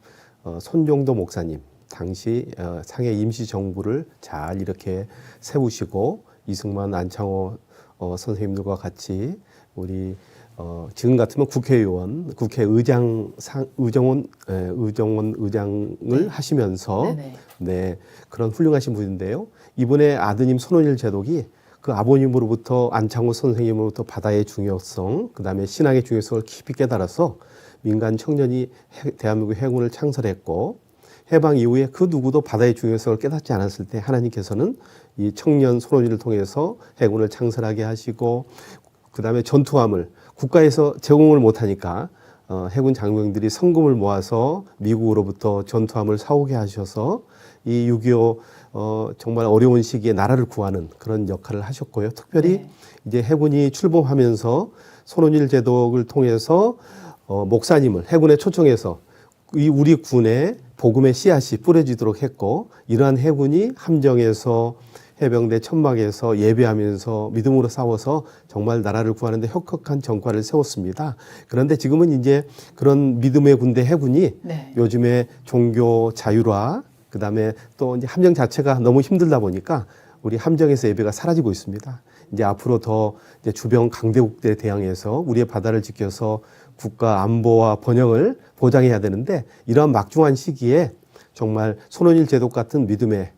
손종도 목사님, 당시 상해 임시정부를 잘 이렇게 세우시고 이승만, 안창호 선생님들과 같이 우리 지금 같으면 국회의원, 국회의장 의정원 의장을 하시면서 네, 그런 훌륭하신 분인데요. 이번에 아드님 손원일 제독이 그 아버님으로부터 안창호 선생님으로부터 바다의 중요성, 그 다음에 신앙의 중요성을 깊이 깨달아서 민간 청년이 대한민국 해군을 창설했고 해방 이후에 그 누구도 바다의 중요성을 깨닫지 않았을 때 하나님께서는 이 청년 손원일을 통해서 해군을 창설하게 하시고 그다음에 전투함을 국가에서 제공을 못하니까 해군 장병들이 성금을 모아서 미국으로부터 전투함을 사오게 하셔서 이 6.25 정말 어려운 시기에 나라를 구하는 그런 역할을 하셨고요. 특별히 네. 이제 해군이 출범하면서 손원일 제독을 통해서 목사님을 해군에 초청해서 이 우리 군에 복음의 씨앗이 뿌려지도록 했고 이러한 해군이 함정에서 해병대 천막에서 예배하면서 믿음으로 싸워서 정말 나라를 구하는데 혁혁한 전과를 세웠습니다. 그런데 지금은 이제 그런 믿음의 군대 해군이 네. 요즘에 종교 자율화 그다음에 또 이제 함정 자체가 너무 힘들다 보니까 우리 함정에서 예배가 사라지고 있습니다. 이제 앞으로 더 이제 주변 강대국들에 대항해서 우리의 바다를 지켜서 국가 안보와 번영을 보장해야 되는데 이러한 막중한 시기에 정말 손원일 제독 같은 믿음의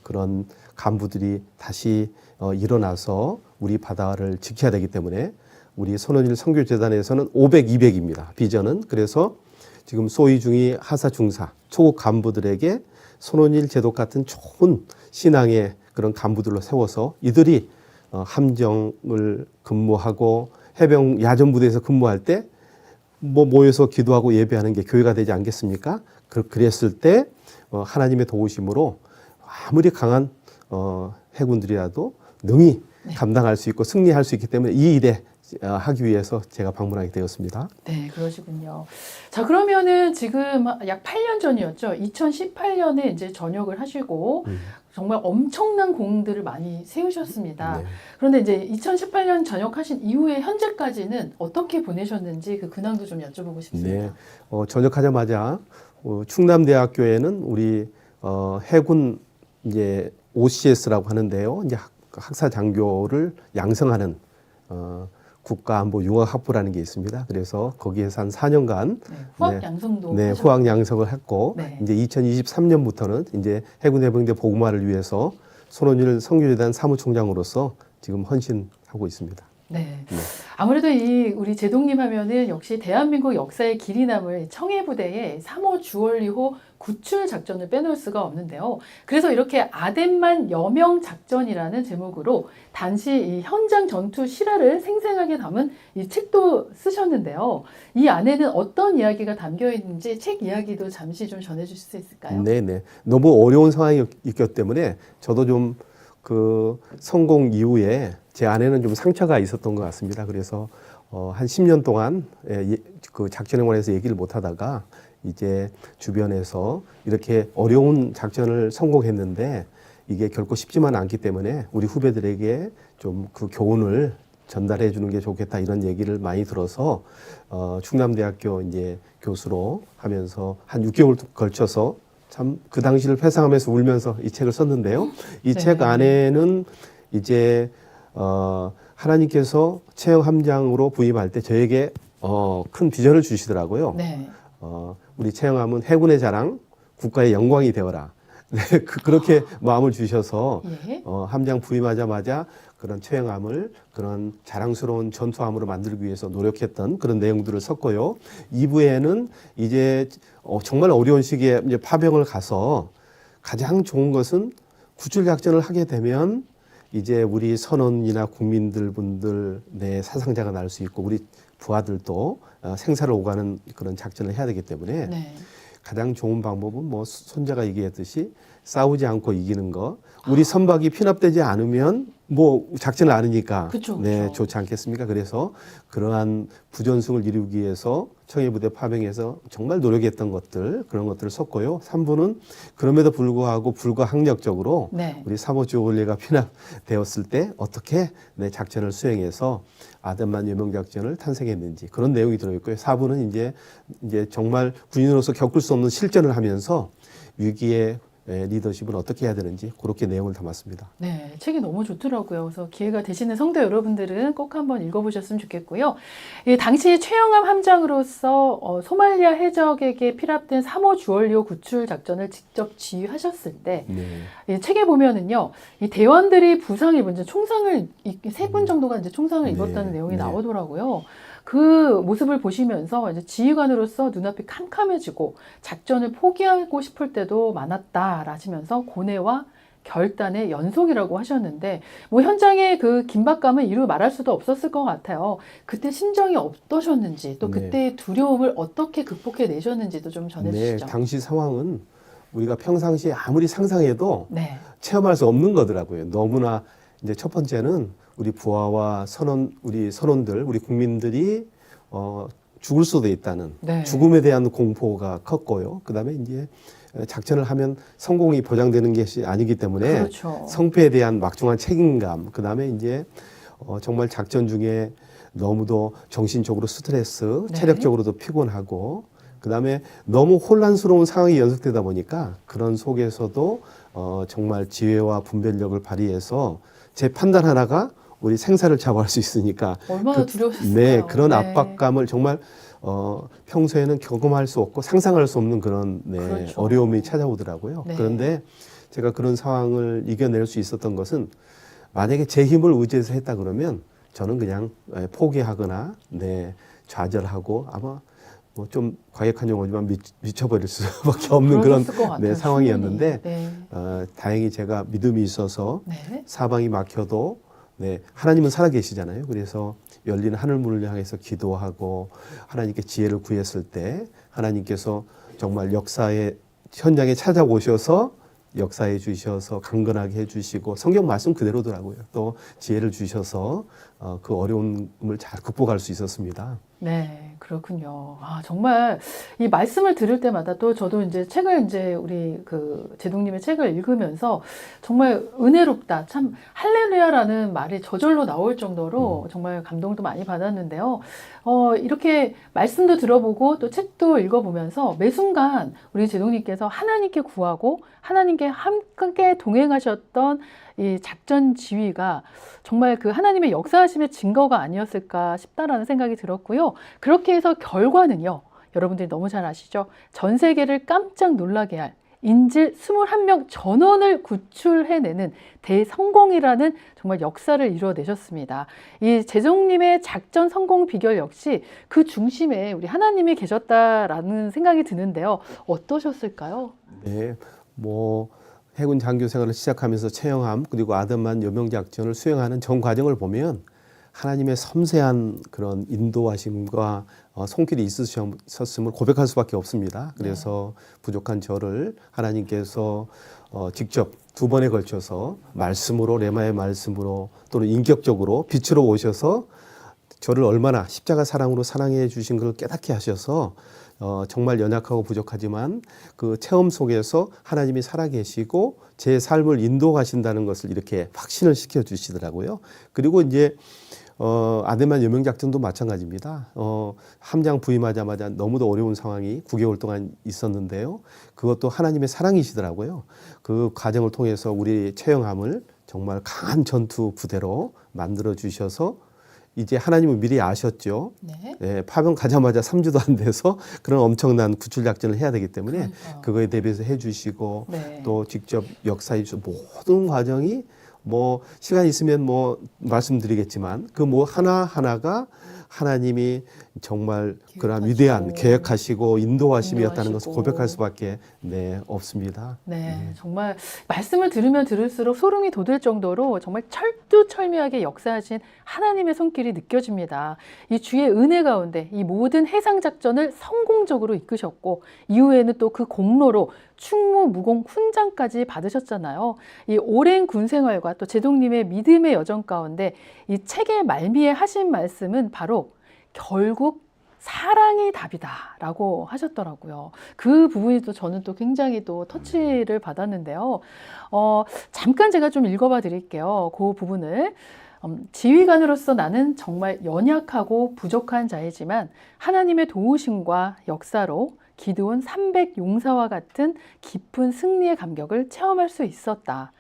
그런 간부들이 다시 일어나서 우리 바다를 지켜야 되기 때문에 우리 손원일 선교재단에서는 500, 200입니다. 비전은. 그래서 지금 소위 중위 하사 중사 초급 간부들에게 손원일 제독 같은 좋은 신앙의 그런 간부들로 세워서 이들이 함정을 근무하고 해병 야전부대에서 근무할 때 뭐 모여서 기도하고 예배하는 게 교회가 되지 않겠습니까? 그랬을 때 하나님의 도우심으로 아무리 강한 해군들이라도 능히 감당할 수 있고 승리할 수 있기 때문에 이 일에 하기 위해서 제가 방문하게 되었습니다. 네, 그러시군요. 자, 그러면은 지금 약 8년 전이었죠. 2018년에 이제 전역을 하시고 정말 엄청난 공들을 많이 세우셨습니다. 네. 그런데 이제 2018년 전역하신 이후에 현재까지는 어떻게 보내셨는지 그 근황도 좀 여쭤보고 싶습니다. 네. 전역하자마자 충남대학교에는 우리 해군 이제 OCS라고 하는데요. 이제 학사 장교를 양성하는 국가안보 융합학부라는 게 있습니다. 그래서 거기에서 한 4년간 네, 후학 양성도 네, 하셨고. 후학 양성을 했고 네. 이제 2023년부터는 이제 해군 해병대 보급화를 위해서 손원일 선교재단 사무총장으로서 지금 헌신하고 있습니다. 네. 네. 아무래도 이 우리 제동님 하면은 역시 대한민국 역사에 길이 남을 청해부대의 3호 주얼리호 구출 작전을 빼놓을 수가 없는데요. 그래서 이렇게 아덴만 여명 작전이라는 제목으로 당시 이 현장 전투 실화를 생생하게 담은 이 책도 쓰셨는데요. 이 안에는 어떤 이야기가 담겨 있는지 책 이야기도 잠시 좀 전해주실 수 있을까요? 네네. 너무 어려운 상황이었기 때문에 저도 좀 그 성공 이후에 제 안에는 좀 상처가 있었던 것 같습니다. 그래서 한 10년 동안 그 작전에 관해서 얘기를 못 하다가 이제 주변에서 이렇게 어려운 작전을 성공했는데 이게 결코 쉽지만 않기 때문에 우리 후배들에게 좀 그 교훈을 전달해 주는 게 좋겠다 이런 얘기를 많이 들어서 충남대학교 이제 교수로 하면서 한 6개월 걸쳐서 참 그 당시를 회상하면서 울면서 이 책을 썼는데요. 이 책 안에는 이제 하나님께서 체형 함장으로 부임할 때 저에게 큰 비전을 주시더라고요. 네. 우리 체형함은 해군의 자랑, 국가의 영광이 되어라. 네, 그렇게 마음을 주셔서 예. 함장 부임하자마자 그런 체형함을 그런 자랑스러운 전투함으로 만들기 위해서 노력했던 그런 내용들을 썼고요. 2부에는 이제 정말 어려운 시기에 이제 파병을 가서 가장 좋은 것은 구출 작전을 하게 되면 이제 우리 선원이나 국민들 분들 내 사상자가 날 수 있고 우리 부하들도 생사를 오가는 그런 작전을 해야 되기 때문에 네. 가장 좋은 방법은 뭐 손자가 얘기했듯이 싸우지 않고 이기는 거. 우리 선박이 피납되지 않으면 뭐 작전을 안 하니까 그쵸, 네, 그쵸. 좋지 않겠습니까? 그래서 그러한 부전승을 이루기 위해서 청해부대 파병에서 정말 노력했던 것들 그런 것들을 썼고요. 3부는 그럼에도 불구하고 불가항력적으로 네. 우리 3호 주올레가 피납되었을 때 어떻게 내 작전을 수행해서 아덴만 여명 작전을 탄생했는지 그런 내용이 들어있고요. 4부는 이제 정말 군인으로서 겪을 수 없는 실전을 하면서 위기의 리더십을 어떻게 해야 되는지 그렇게 내용을 담았습니다. 네, 책이 너무 좋더라고요. 그래서 기회가 되시는 성도 여러분들은 꼭 한번 읽어보셨으면 좋겠고요. 예, 당시 최영함 함장으로서 소말리아 해적에게 피랍된 3호 주얼리호 구출 작전을 직접 지휘하셨을 때 네. 예, 책에 보면은요, 이 대원들이 부상을 입은 총상을 3군 정도가 이제 총상을 네, 입었다는 내용이 네. 나오더라고요. 그 모습을 보시면서 이제 지휘관으로서 눈앞이 캄캄해지고 작전을 포기하고 싶을 때도 많았다라시면서 고뇌와 결단의 연속이라고 하셨는데 뭐 현장의 그 긴박감은 이루 말할 수도 없었을 것 같아요. 그때 심정이 어떠셨는지 또 네. 그때의 두려움을 어떻게 극복해 내셨는지도 좀 네, 전해주시죠. 당시 상황은 우리가 평상시에 아무리 상상해도 네, 체험할 수 없는 거더라고요. 너무나 이제 첫 번째는 우리 부하와 우리 선원들, 우리 국민들이 죽을 수도 있다는 네. 죽음에 대한 공포가 컸고요. 그다음에 이제 작전을 하면 성공이 보장되는 것이 아니기 때문에 그렇죠. 성패에 대한 막중한 책임감, 그다음에 이제 정말 작전 중에 너무도 정신적으로 스트레스, 네. 체력적으로도 피곤하고, 그다음에 너무 혼란스러운 상황이 연속되다 보니까 그런 속에서도 정말 지혜와 분별력을 발휘해서 제 판단 하나가 우리 생사를 좌우할 수 있으니까 얼마나 두려우셨을까요? 네, 그런 네. 압박감을 정말 평소에는 경험할 수 없고 상상할 수 없는 그런 그렇죠. 어려움이 찾아오더라고요. 네. 그런데 제가 그런 상황을 이겨낼 수 있었던 것은 만약에 제 힘을 의지해서 했다 그러면 저는 그냥 포기하거나 좌절하고 아마 뭐 좀 과격한 용어지만 미쳐버릴 수밖에 없는 그런 그러셨을 것 같아요, 상황이었는데 충분히. 다행히 제가 믿음이 있어서 네. 사방이 막혀도 하나님은 살아계시잖아요. 그래서 열린 하늘문을 향해서 기도하고 하나님께 지혜를 구했을 때 하나님께서 정말 역사의 현장에 찾아오셔서 역사해 주셔서 강건하게 해주시고 성경 말씀 그대로더라고요. 또 지혜를 주셔서 그 어려움을 잘 극복할 수 있었습니다. 네, 그렇군요. 아, 정말 이 말씀을 들을 때마다 또 저도 이제 책을 이제 우리 그 제동님의 책을 읽으면서 정말 은혜롭다. 참 할렐루야라는 말이 저절로 나올 정도로 정말 감동도 많이 받았는데요. 이렇게 말씀도 들어보고 또 책도 읽어보면서 매 순간 우리 제동님께서 하나님께 구하고 하나님께 함께 동행하셨던 이 작전 지휘가 정말 그 하나님의 역사하심의 증거가 아니었을까 싶다라는 생각이 들었고요. 그렇게 해서 결과는요. 여러분들이 너무 잘 아시죠? 전 세계를 깜짝 놀라게 할 인질 21명 전원을 구출해내는 대성공이라는 정말 역사를 이루어내셨습니다. 이 제동님의 작전 성공 비결 역시 그 중심에 우리 하나님이 계셨다라는 생각이 드는데요. 어떠셨을까요? 네, 뭐 해군 장교 생활을 시작하면서 체형함 그리고 아담한 여명 작전을 수행하는 전 과정을 보면 하나님의 섬세한 그런 인도하심과 손길이 있으셨음을 고백할 수밖에 없습니다. 그래서 부족한 저를 하나님께서 직접 두 번에 걸쳐서 말씀으로 레마의 말씀으로 또는 인격적으로 빛으로 오셔서 저를 얼마나 십자가 사랑으로 사랑해 주신 걸 깨닫게 하셔서 정말 연약하고 부족하지만 그 체험 속에서 하나님이 살아계시고 제 삶을 인도하신다는 것을 이렇게 확신을 시켜 주시더라고요. 그리고 이제 아데만 여명 작전도 마찬가지입니다. 함장 부임하자마자 너무도 어려운 상황이 9개월 동안 있었는데요. 그것도 하나님의 사랑이시더라고요. 그 과정을 통해서 우리 체형함을 정말 강한 전투 부대로 만들어 주셔서 이제 하나님은 미리 아셨죠. 네. 파병 가자마자 3주도 안 돼서 그런 엄청난 구출 작전을 해야 되기 때문에 그러니까요. 그거에 대비해서 해주시고 네. 또 직접 역사해 주시고 모든 과정이 뭐 시간 있으면 뭐 말씀드리겠지만 그 뭐 하나하나가 하나님이 정말 그런 위대한 계획하시고 인도하심이었다는 것을 고백할 수밖에 없습니다. 네, 정말 말씀을 들으면 들을수록 소름이 돋을 정도로 정말 철두철미하게 역사하신 하나님의 손길이 느껴집니다. 이 주의 은혜 가운데 이 모든 해상 작전을 성공적으로 이끄셨고 이후에는 또 그 공로로 충무 무공 훈장까지 받으셨잖아요. 이 오랜 군 생활과 또 제동님의 믿음의 여정 가운데 이 책의 말미에 하신 말씀은 바로 결국 사랑이 답이다라고 하셨더라고요. 그 부분이 또 저는 또 굉장히 또 터치를 받았는데요. 잠깐 제가 좀 읽어봐 드릴게요. 그 부분을. 지휘관으로서 나는 정말 연약하고 부족한 자이지만 하나님의 도우심과 역사로 기드온 300 용사와 같은 깊은 승리의 감격을 체험할 수 있었다.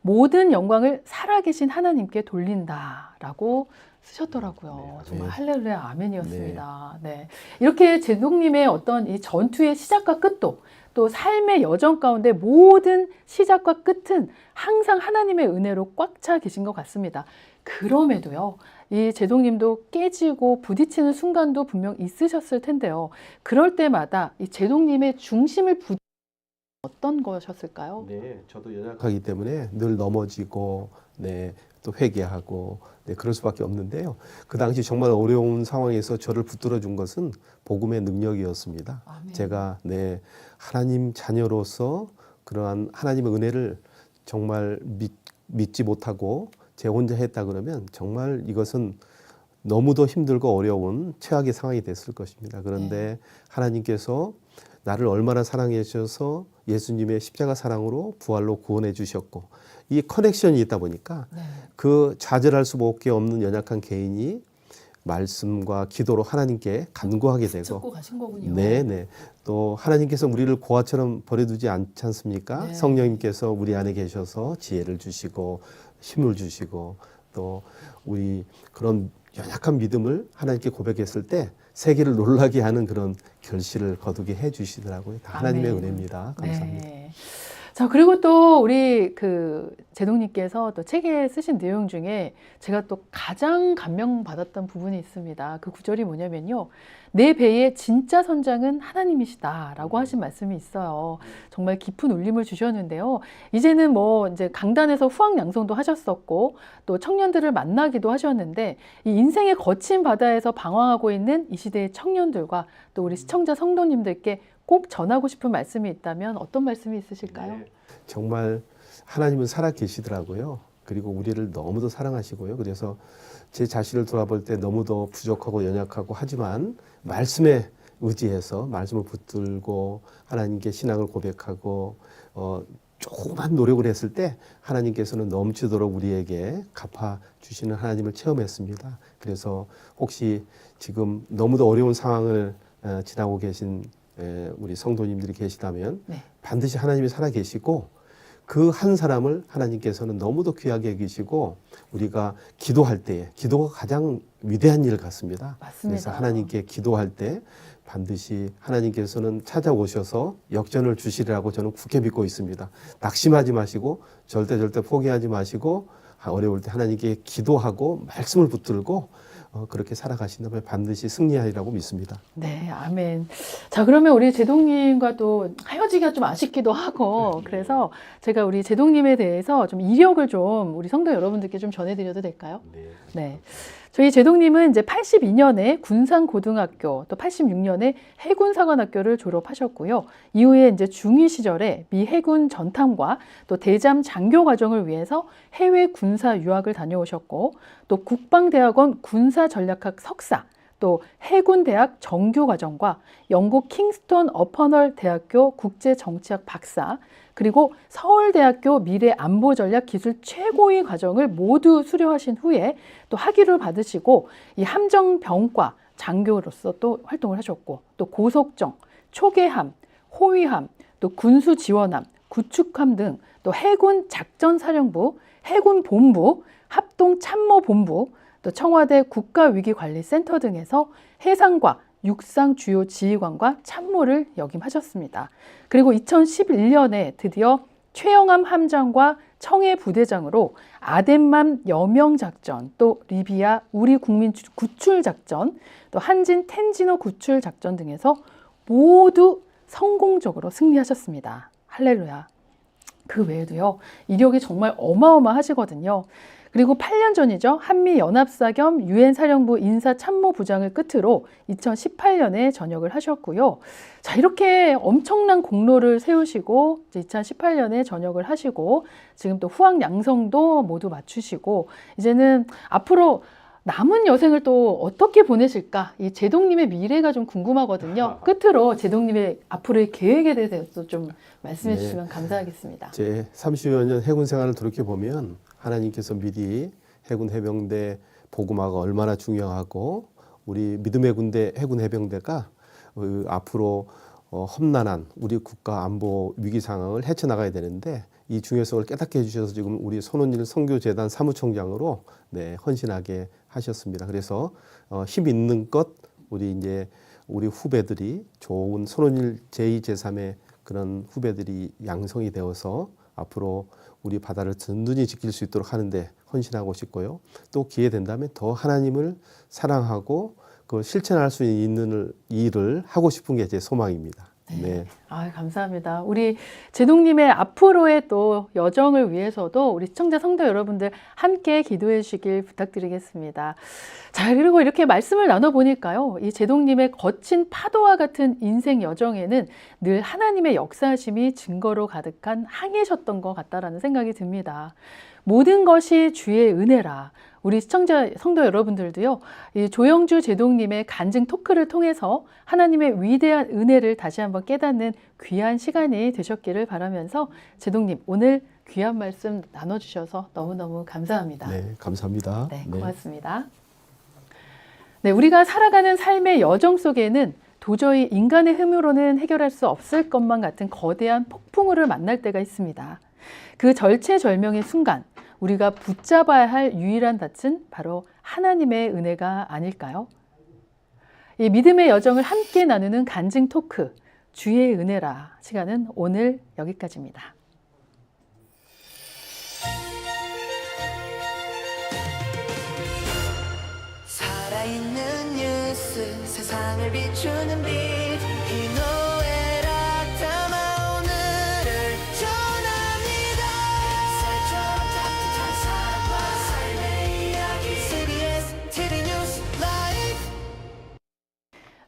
모든 영광을 살아계신 하나님께 돌린다라고 쓰셨더라고요. 정말 할렐루야 아멘이었습니다. 네. 이렇게 제동님의 어떤 이 전투의 시작과 끝도 또 삶의 여정 가운데 모든 시작과 끝은 항상 하나님의 은혜로 꽉 차 계신 것 같습니다. 그럼에도요, 이 제동님도 깨지고 부딪히는 순간도 분명 있으셨을 텐데요. 그럴 때마다 이 제동님의 중심을 어떤 것이었을까요? 네, 저도 연약하기 때문에 늘 넘어지고, 네, 또 회개하고, 네, 그럴 수밖에 없는데요. 그 당시 정말 어려운 상황에서 저를 붙들어 준 것은 복음의 능력이었습니다. 아멘. 제가 네, 하나님 자녀로서 그러한 하나님의 은혜를 정말 믿지 못하고 제 혼자 했다 그러면 정말 이것은 너무도 힘들고 어려운 최악의 상황이 됐을 것입니다. 그런데 하나님께서 나를 얼마나 사랑해 주셔서 예수님의 십자가 사랑으로 부활로 구원해 주셨고, 이 커넥션이 있다 보니까 네. 그 좌절할 수밖에 없는 연약한 개인이 말씀과 기도로 하나님께 간구하게 되고, 듣고 가신 거군요. 네네. 또 하나님께서 우리를 고아처럼 버려두지 않지 않습니까? 네. 성령님께서 우리 안에 계셔서 지혜를 주시고 힘을 주시고, 또 우리 그런 연약한 믿음을 하나님께 고백했을 때 세계를 놀라게 하는 그런 결실을 거두게 해 주시더라고요. 다 하나님의 아멘. 은혜입니다. 감사합니다. 네. 자, 그리고 또 우리 그 제동님께서 또 책에 쓰신 내용 중에 제가 또 가장 감명받았던 부분이 있습니다. 그 구절이 뭐냐면요. 내 배의 진짜 선장은 하나님이시다라고 하신 말씀이 있어요. 정말 깊은 울림을 주셨는데요. 이제는 뭐 이제 강단에서 후학 양성도 하셨었고 또 청년들을 만나기도 하셨는데 이 인생의 거친 바다에서 방황하고 있는 이 시대의 청년들과 또 우리 시청자 성도님들께 꼭 전하고 싶은 말씀이 있다면 어떤 말씀이 있으실까요? 정말 하나님은 살아 계시더라고요. 그리고 우리를 너무도 사랑하시고요. 그래서 제 자신을 돌아볼 때 너무도 부족하고 연약하고 하지만 말씀에 의지해서 말씀을 붙들고 하나님께 신앙을 고백하고 조그만 노력을 했을 때 하나님께서는 넘치도록 우리에게 갚아주시는 하나님을 체험했습니다. 그래서 혹시 지금 너무도 어려운 상황을 지나고 계신 우리 성도님들이 계시다면 네. 반드시 하나님이 살아 계시고 그 한 사람을 하나님께서는 너무도 귀하게 여기시고 우리가 기도할 때에 기도가 가장 위대한 일 같습니다. 맞습니다. 그래서 하나님께 기도할 때 반드시 하나님께서는 찾아오셔서 역전을 주시리라고 저는 굳게 믿고 있습니다. 낙심하지 마시고 절대 포기하지 마시고 어려울 때 하나님께 기도하고 말씀을 붙들고 그렇게 살아가신다면 반드시 승리하리라고 믿습니다. 네, 아멘. 자, 그러면 우리 제동님과 또 헤어지기가 좀 아쉽기도 하고, 그래서 제가 우리 제동님에 대해서 좀 이력을 좀 우리 성도 여러분들께 좀 전해드려도 될까요? 네. 저희 제동님은 이제 82년에 군산고등학교, 또 86년에 해군사관학교를 졸업하셨고요. 이후에 이제 중2 시절에 미 해군 전탐과 또 대잠 장교 과정을 위해서 해외 군사 유학을 다녀오셨고, 또 국방대학원 군사전략학 석사, 또 해군대학 정규과정과 영국 킹스턴 어퍼널 대학교 국제정치학 박사, 그리고 서울대학교 미래안보전략기술 최고위 과정을 모두 수료하신 후에 또 학위를 받으시고 이 함정병과 장교로서 또 활동을 하셨고, 또 고속정, 초계함, 호위함, 또 군수지원함, 구축함 등 또 해군 작전사령부, 해군본부, 합동참모본부, 또 청와대 국가위기관리센터 등에서 해상과 육상 주요 지휘관과 참모를 역임하셨습니다. 그리고 2011년에 드디어 최영함 함장과 청해 부대장으로 아덴만 여명작전, 또 리비아 우리 국민 구출작전, 또 한진 텐지노 구출작전 등에서 모두 성공적으로 승리하셨습니다. 할렐루야. 그 외에도요, 이력이 정말 어마어마하시거든요. 그리고 8년 전이죠. 한미연합사 겸 유엔사령부 인사참모부장을 끝으로 2018년에 전역을 하셨고요. 자, 이렇게 엄청난 공로를 세우시고 2018년에 전역을 하시고 지금 또 후학 양성도 모두 마치시고 이제는 앞으로 남은 여생을 또 어떻게 보내실까? 이 제동님의 미래가 좀 궁금하거든요. 끝으로 제동님의 앞으로의 계획에 대해서 좀 말씀해 주시면 감사하겠습니다. 제 30여 년 해군 생활을 돌이켜보면 하나님께서 미리 해군 해병대 복음화가 얼마나 중요하고 우리 믿음의 군대 해군 해병대가 앞으로 험난한 우리 국가 안보 위기 상황을 헤쳐나가야 되는데 이 중요성을 깨닫게 해주셔서 지금 우리 손원일 선교재단 사무총장으로 헌신하게 하셨습니다. 그래서 힘 있는 것 우리 후배들이 좋은 손원일 제2, 제3의 그런 후배들이 양성이 되어서 앞으로 우리 바다를 든든히 지킬 수 있도록 하는데 헌신하고 싶고요. 또 기회 된다면 더 하나님을 사랑하고 그 실천할 수 있는 일을 하고 싶은 게 제 소망입니다. 네. 아, 감사합니다. 우리 제동님의 앞으로의 또 여정을 위해서도 우리 시청자 성도 여러분들 함께 기도해 주시길 부탁드리겠습니다. 자, 그리고 이렇게 말씀을 나눠보니까요, 이 제동님의 거친 파도와 같은 인생 여정에는 늘 하나님의 역사하심이 증거로 가득한 항해셨던 것 같다라는 생각이 듭니다. 모든 것이 주의 은혜라. 우리 시청자 성도 여러분들도요, 이 조영주 제동님의 간증 토크를 통해서 하나님의 위대한 은혜를 다시 한번 깨닫는 귀한 시간이 되셨기를 바라면서 제동님, 오늘 귀한 말씀 나눠주셔서 너무너무 감사합니다. 네, 감사합니다. 네, 고맙습니다. 네, 우리가 살아가는 삶의 여정 속에는 도저히 인간의 힘으로는 해결할 수 없을 것만 같은 거대한 폭풍우를 만날 때가 있습니다. 그 절체절명의 순간, 우리가 붙잡아야 할 유일한 닻은 바로 하나님의 은혜가 아닐까요? 이 믿음의 여정을 함께 나누는 간증 토크, 주의 은혜라 시간은 오늘 여기까지입니다. 살아있는 뉴스 세상을 비추는 빛 희노애락 담아 오늘을 전합니다. 쌀처럼 따뜻한 사랑과 삶의 이야기 CBS TV 뉴스 라이브.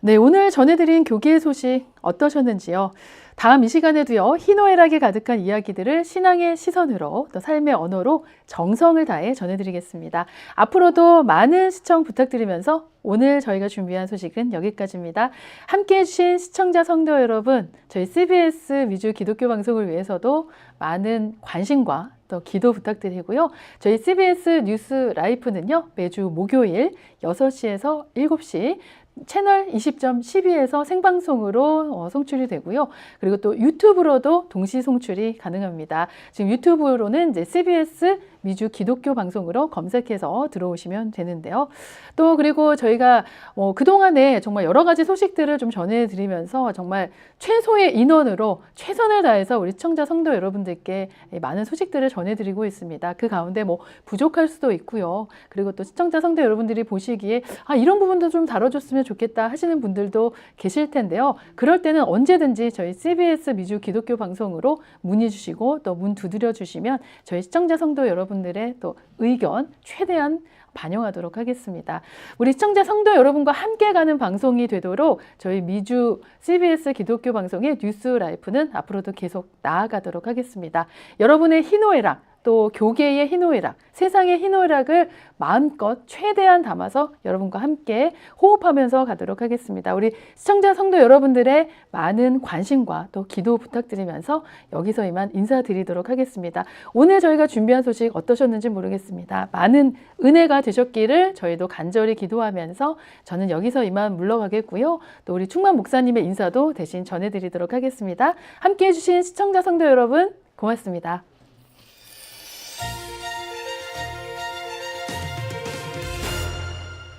네, 오늘 전해드린 교계의 소식 어떠셨는지요? 다음 이 시간에도요, 희노애락이 가득한 이야기들을 신앙의 시선으로 또 삶의 언어로 정성을 다해 전해드리겠습니다. 앞으로도 많은 시청 부탁드리면서 오늘 저희가 준비한 소식은 여기까지입니다. 함께해 주신 시청자 성도 여러분, 저희 CBS 위주 기독교 방송을 위해서도 많은 관심과 또 기도 부탁드리고요. 저희 CBS 뉴스 라이프는요, 매주 목요일 6시에서 7시 채널 20.12에서 생방송으로 송출이 되고요. 그리고 또 유튜브로도 동시 송출이 가능합니다. 지금 유튜브로는 이제 CBS 미주 기독교 방송으로 검색해서 들어오시면 되는데요. 또 그리고 저희가 그동안에 정말 여러 가지 소식들을 좀 전해드리면서 정말 최소의 인원으로 최선을 다해서 우리 시청자 성도 여러분들께 많은 소식들을 전해드리고 있습니다. 그 가운데 부족할 수도 있고요. 그리고 또 시청자 성도 여러분들이 보시기에 이런 부분도 좀 다뤄줬으면 좋겠다 하시는 분들도 계실 텐데요. 그럴 때는 언제든지 저희 CBS 미주 기독교 방송으로 문의 주시고 또 문 두드려 주시면 저희 시청자 성도 여러분들의 또 의견 최대한 반영하도록 하겠습니다. 우리 시청자 성도 여러분과 함께 가는 방송이 되도록 저희 미주 CBS 기독교 방송의 뉴스 라이프는 앞으로도 계속 나아가도록 하겠습니다. 여러분의 희노애락, 또 교계의 희노애락, 세상의 희노애락을 마음껏 최대한 담아서 여러분과 함께 호흡하면서 가도록 하겠습니다. 우리 시청자 성도 여러분들의 많은 관심과 또 기도 부탁드리면서 여기서 이만 인사드리도록 하겠습니다. 오늘 저희가 준비한 소식 어떠셨는지 모르겠습니다. 많은 은혜가 되셨기를 저희도 간절히 기도하면서 저는 여기서 이만 물러가겠고요. 또 우리 충만 목사님의 인사도 대신 전해드리도록 하겠습니다. 함께해 주신 시청자 성도 여러분 고맙습니다.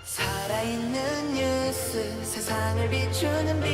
살아있는 뉴스 세상을 비추는 빛